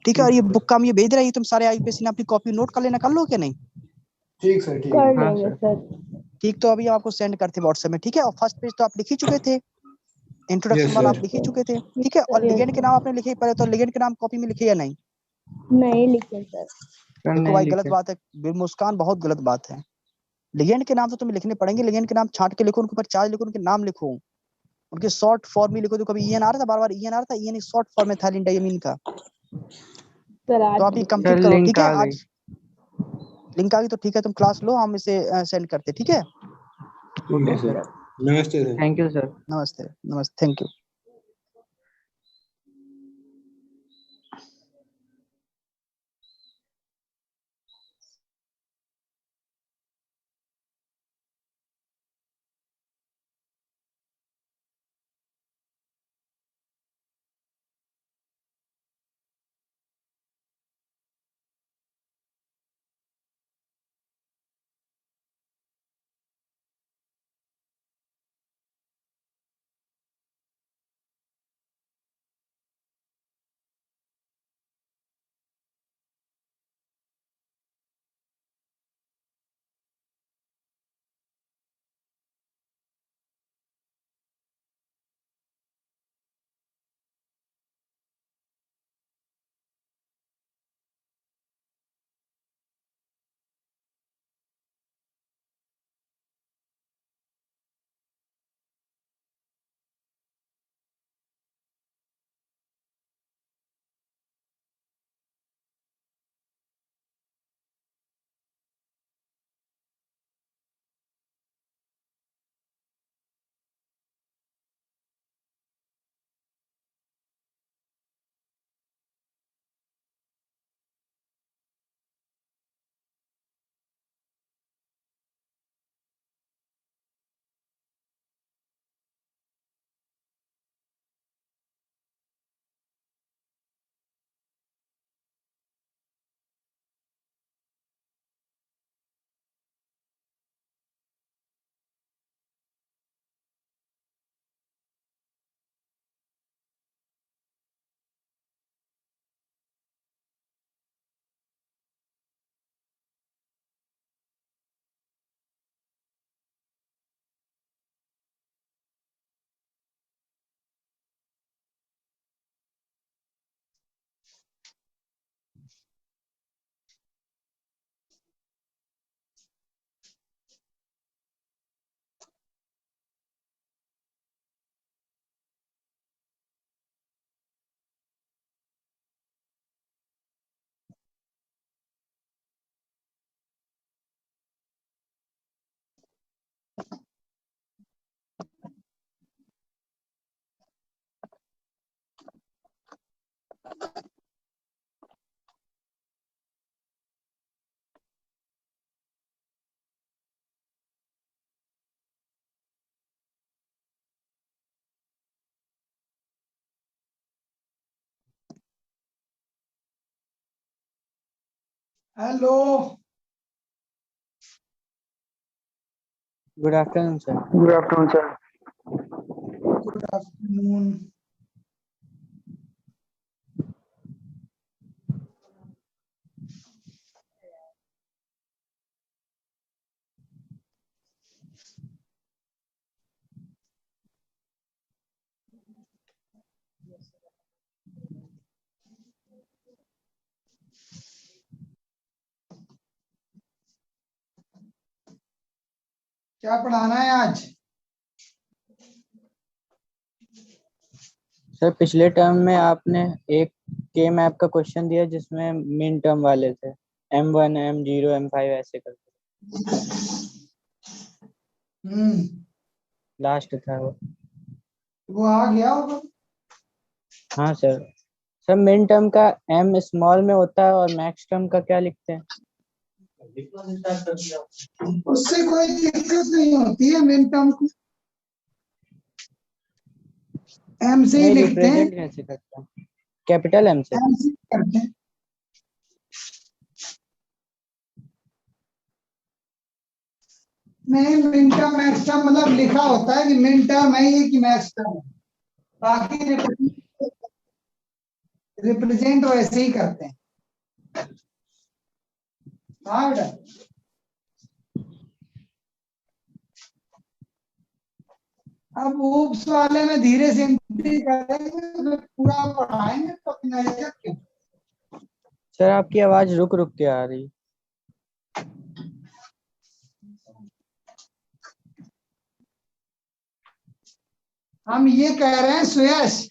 ठीक है, और ये बुक का हम ये भेज रहे हैं, तुम सारे आईपीसी ने अपनी कॉपी नोट कर लेना, कर लो क्या नहीं। ठीक सर ठीक कर है। हाँ लेंगे सर। सर। ठीक, तो अभी हम आपको सेंड करते व्हाट्सएप में, ठीक है, और फर्स्ट पेज तो आप लिख ही चुके थे, इंट्रोडक्शन यस वाला सर। आप लिख ही चुके थे। ठीक है, और यस लिगेंड के नाम आपने लिखे ही, पहले तो लिगेंड के नाम कॉपी में लिखे या नहीं। नहीं लिखे सर। सर देखो नहीं भाई गलत लिखे। बात है मुस्कान, बहुत गलत बात है। लिगेंड के नाम तो तुम्हें लिखने पड़ेंगे, लिगेंड के नाम छांट के लिखो, उनके ऊपर चार्ज लिखो, उनके नाम लिखो, उनके शॉर्ट फॉर्म में लिखो। तो कभी ईएन आ रहा था, बार बार ईएन आ रहा था, ईएन एक शॉर्ट फॉर्म में था डाइमीन का। सर तो आज आप ये लिखेंगे। कंप्लीट सर करो, लिंक ठीक है आ गई। आज। लिंक आ गई तो ठीक है, तुम क्लास लो, हम इसे सेंड करते, ठीक है। ठीक है ओके सर। सर। नमस्ते सर। Thank you sir. नमस्ते नमस्ते, thank you. Hello, good afternoon sir. Good afternoon sir. Good afternoon. क्या पढ़ाना है आज? सर पिछले टर्म में आपने एक के मैप का क्वेश्चन दिया जिसमें मिन टर्म वाले थे, M1 M0 M5 ऐसे करके। लास्ट था वो आ गया होगा। हाँ सर। सर मिन टर्म का M स्मॉल में होता है और मैक्स टर्म का क्या लिखते हैं? उससे कोई दिक्कत नहीं होती है, मेन टर्म को एम से ही नहीं, लिखते हैं। रिप्रेजेंट कैसे करते हैं? कैपिटल M से। एम से करते हैं। नहीं, मिन टर्म मैक्स टर्म मतलब लिखा होता है कि मिन टर्म है ये कि मैक्स टर्म है, बाकी रिप्रेजेंट वैसे ही करते हैं। हाँ बेटा, अब ऊप्स वाले में धीरे से एंट्री करेंगे तो पूरा पढ़ाएंगे तो अपना क्यों। सर आपकी आवाज रुक रुक के आ रही। हम ये कह रहे हैं सुयश,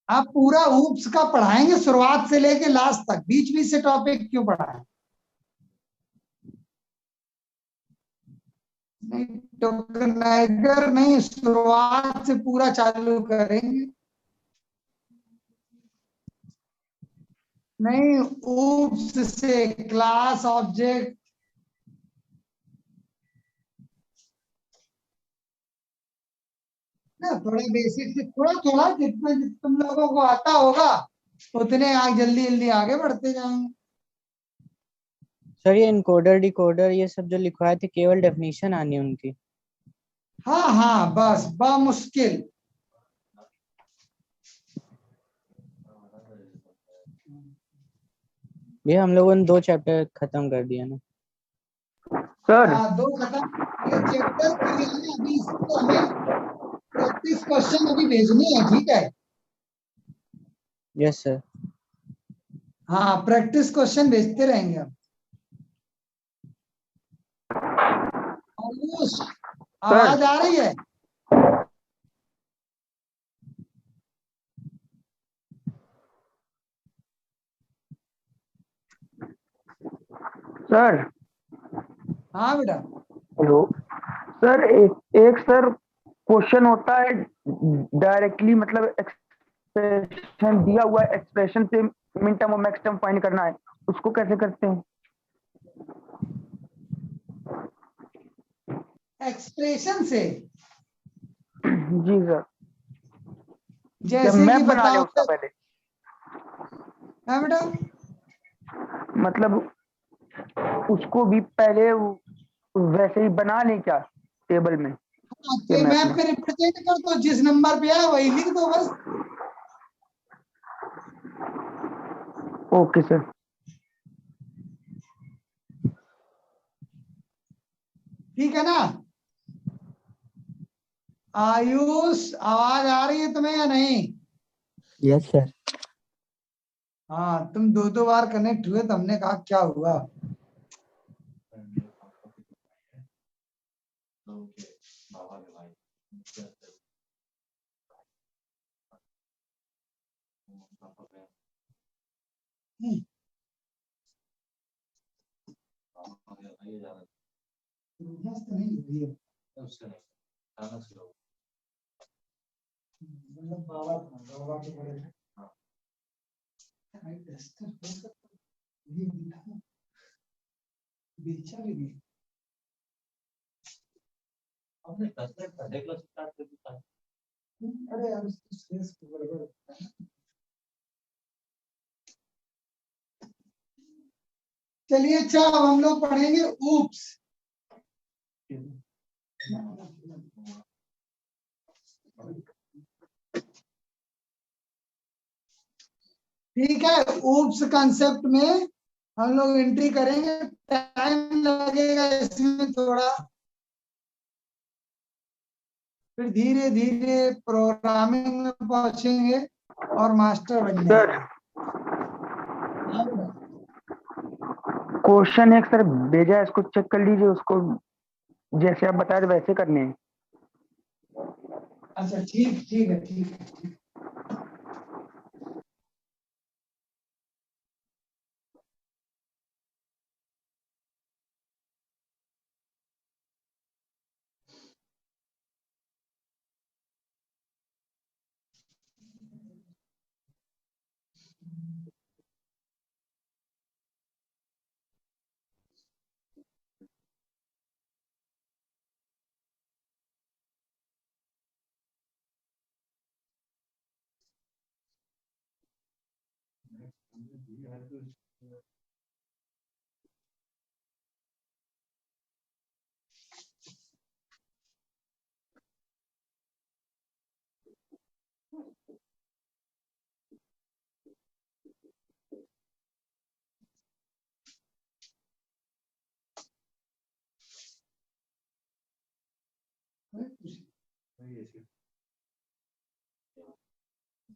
आप पूरा ऊप्स का पढ़ाएंगे शुरुआत से लेके लास्ट तक, बीच बीच से टॉपिक क्यों पढ़ाएं? नहीं, टोकनाइजर नहीं, शुरुआत से पूरा चालू करेंगे। नहीं, ऊप्स से क्लास ऑब्जेक्ट, ना थोड़ा बेसिक से थोड़ा थोड़ा जितना तुम लोगों को आता होगा उतने आगे जल्दी जल्दी आगे बढ़ते जाएंगे। सर ये इनकोडर डिकोडर ये सब जो लिखवाए थे केवल डेफिनेशन आनी है उनकी। हाँ हाँ, बस मुश्किल। ये हम लोगों ने 2 चैप्टर खत्म कर दिया ना सर। हाँ, 2 खत्म, ये चैप्टर क्लियर है। अभी इसको हमें प्रैक्टिस क्वेश्चन अभी भेजने हैं, ठीक है? Yes sir. हाँ, प्रैक्टिस क्वेश्चन भेजते रहेंगे हम। आयुष, आवाज आ रही है? सर। हाँ बेटा। हेलो सर, एक सर क्वेश्चन होता है डायरेक्टली, मतलब एक्सप्रेशन दिया हुआ एक्सप्रेशन से मिन टर्म और मैक्स टर्म फाइंड करना है, उसको कैसे करते हैं? एक्सप्रेशन से? जी सर। या जैसे कि मैप बना लें बताओ। उसका पहले, हाँ बेटा। मतलब उसको भी पहले वैसे ही बना लें क्या टेबल में या के मैप मैप में? पे रिप्रेजेंट कर दो, जिस नंबर पे आए वही लिख दो बस। Okay sir. ठीक है ना? आयुष, आवाज आ रही है तुम्हें या नहीं? Yes sir. हाँ, तुम 2 बार कनेक्ट हुए तो हमने कहा क्या हुआ। नहीं हुई है। मतलब बाबा के बड़े थे। टेस्टर हो सकता है। ये दिखा, बेचा भी नहीं। आपने टेस्टर पहले क्लास स्टार्ट कर दिया। अरे यार, उसको स्पेस को गड़बड़ होता है। चलिए अच्छा, अब हम लोग पढ़ेंगे ऊप्स। ठीक है, ऊप्स कंसेप्ट में हम लोग एंट्री करेंगे, टाइम लगेगा इसमें थोड़ा, फिर धीरे धीरे प्रोग्रामिंग में पहुंचेंगे और मास्टर बन सर जाएंगे। क्वेश्चन एक सर भेजा है, इसको चेक कर लीजिए, उसको जैसे आप बता रहे वैसे करने हैं। अच्छा ठीक ठीक है, ठीक है।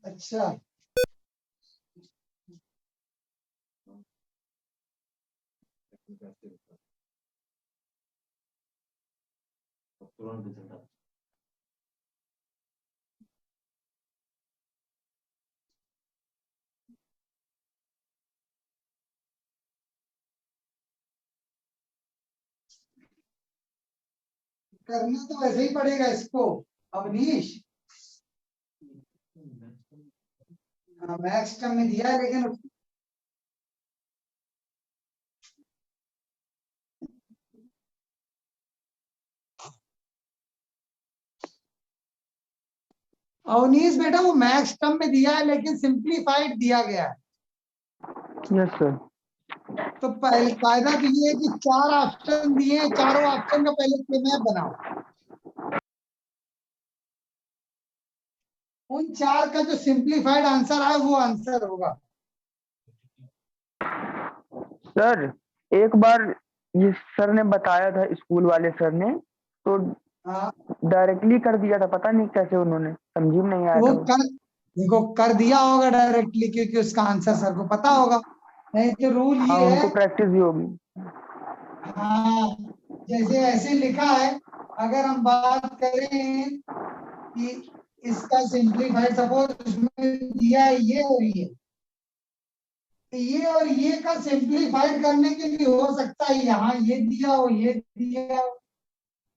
अच्छा करना तो वैसे ही पड़ेगा इसको अवनीश। हाँ, मैक्स टर्म में दिया है लेकिन अवनीश बेटा वो मैक्स टर्म में दिया है लेकिन सिंप्लीफाइड दिया गया है। Yes sir. तो कायदा तो ये है कि 4 ऑप्शन दिए हैं, चारों ऑप्शन का पहले मैप बनाओ। उन 4 का जो सिंप्लीफाइड आंसर आए वो आंसर होगा। सर एक बार ये सर ने बताया था, स्कूल वाले सर ने, तो हाँ डायरेक्टली कर दिया था, पता नहीं कैसे उन्होंने, समझी में नहीं आया वो था वो। कर देखो कर दिया होगा डायरेक्टली क्योंकि उसका आंसर सर को पता होगा, नहीं तो रूल हाँ ये उनको है। प्रैक्टिस भी होगी। हाँ जैसे ऐसे लिखा है, अगर हम बात करें कि इसका सिंप्लीफाइड सपोज इसमें दिया है ये और ये, तो ये और ये का सिंप्लीफाइड करने के लिए हो सकता है यहाँ ये दिया हो, ये दिया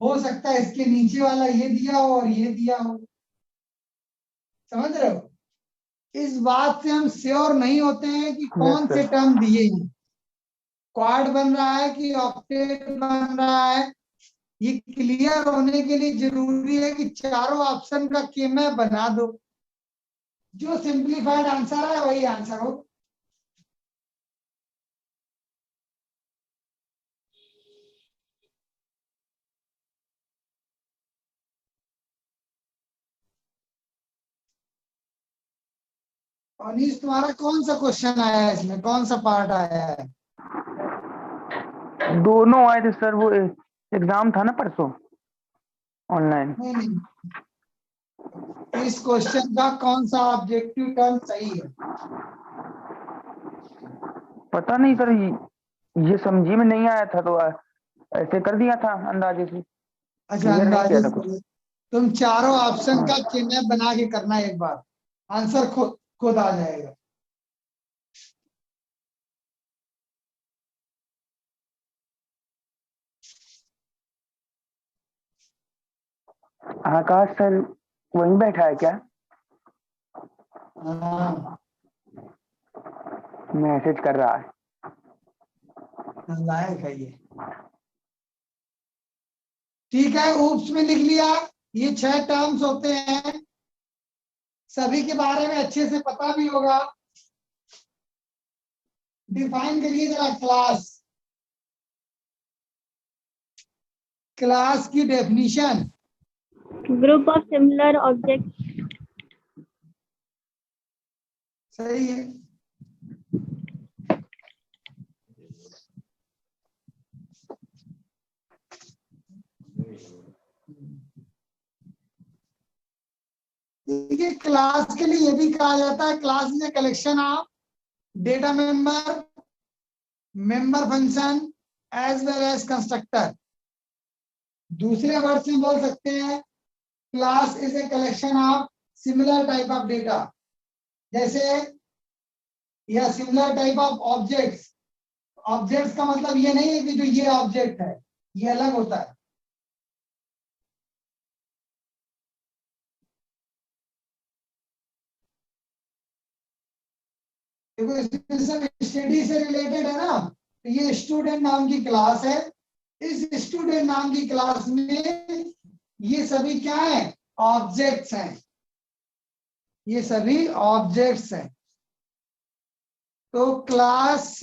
हो सकता है इसके नीचे वाला ये दिया हो और ये दिया हो। समझ रहे हो, इस बात से हम श्योर नहीं होते हैं कि कौन यस से सर। टर्म दिए हैं, क्वाड बन रहा है कि ऑक्टेट बन रहा है। ये क्लियर होने के लिए जरूरी है कि चारों ऑप्शन का केमैप बना दो, जो सिंप्लीफाइड आंसर है वही आंसर हो। अनीश तुम्हारा कौन सा क्वेश्चन आया है, इसमें कौन सा पार्ट आया है? दोनों आए थे सर, वो एग्जाम था ना परसों ऑनलाइन। नहीं नहीं, इस क्वेश्चन का कौन सा ऑब्जेक्टिव टर्म सही है? पता नहीं सर, ये समझी में नहीं आया था तो ऐसे कर दिया था अंदाजे से, अच्छा क्लियर नहीं किया अंदाजे था से कुछ। करो। तुम चारों ऑप्शन का केमैप बना के करना एक बार, आंसर खुद खुद आ जाएगा। आकाश सर वहीं बैठा है क्या? हाँ मैसेज कर रहा है। लायक है ये। ठीक है, ऊप्स में लिख लिया, ये 6 टर्म्स होते हैं, सभी के बारे में अच्छे से पता भी होगा। डिफाइन करिए जरा क्लास। क्लास की definition group of similar object. सही है। देखिए क्लास के लिए ये भी कहा जाता है class is a collection of data member, member function as well as constructor. दूसरे वर्ड से बोल सकते हैं class is a collection of similar type of data, जैसे या similar type of objects. Objects का मतलब ये नहीं है कि जो ये ऑब्जेक्ट है ये अलग होता है। देखो इसमें सब स्टडी से रिलेटेड है ना, तो ये स्टूडेंट नाम की क्लास है। इस स्टूडेंट नाम की क्लास में ये सभी क्या है, ऑब्जेक्ट्स हैं। ये सभी ऑब्जेक्ट्स हैं। तो क्लास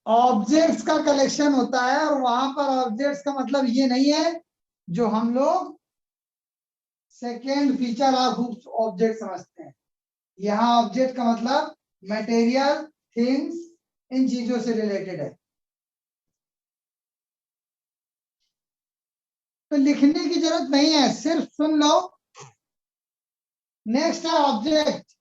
ऑब्जेक्ट्स का कलेक्शन होता है, और वहां पर ऑब्जेक्ट्स का मतलब ये नहीं है जो हम लोग सेकेंड फीचर ऑफ ऑब्जेक्ट समझते हैं। यहाँ ऑब्जेक्ट का मतलब मटेरियल, थिंग्स, इन चीजों से रिलेटेड है। तो लिखने की जरूरत नहीं है, सिर्फ सुन लो। नेक्स्ट है ऑब्जेक्ट।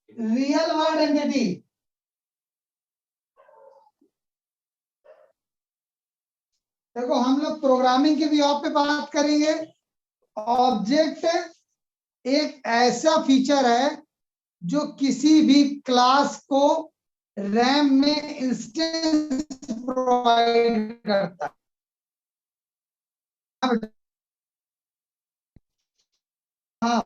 Real word entity. देखो हम लोग प्रोग्रामिंग के व्यू पे बात करेंगे। ऑब्जेक्ट एक ऐसा फीचर है जो किसी भी क्लास को रैम में इंस्टेंस प्रोवाइड करता है। हाँ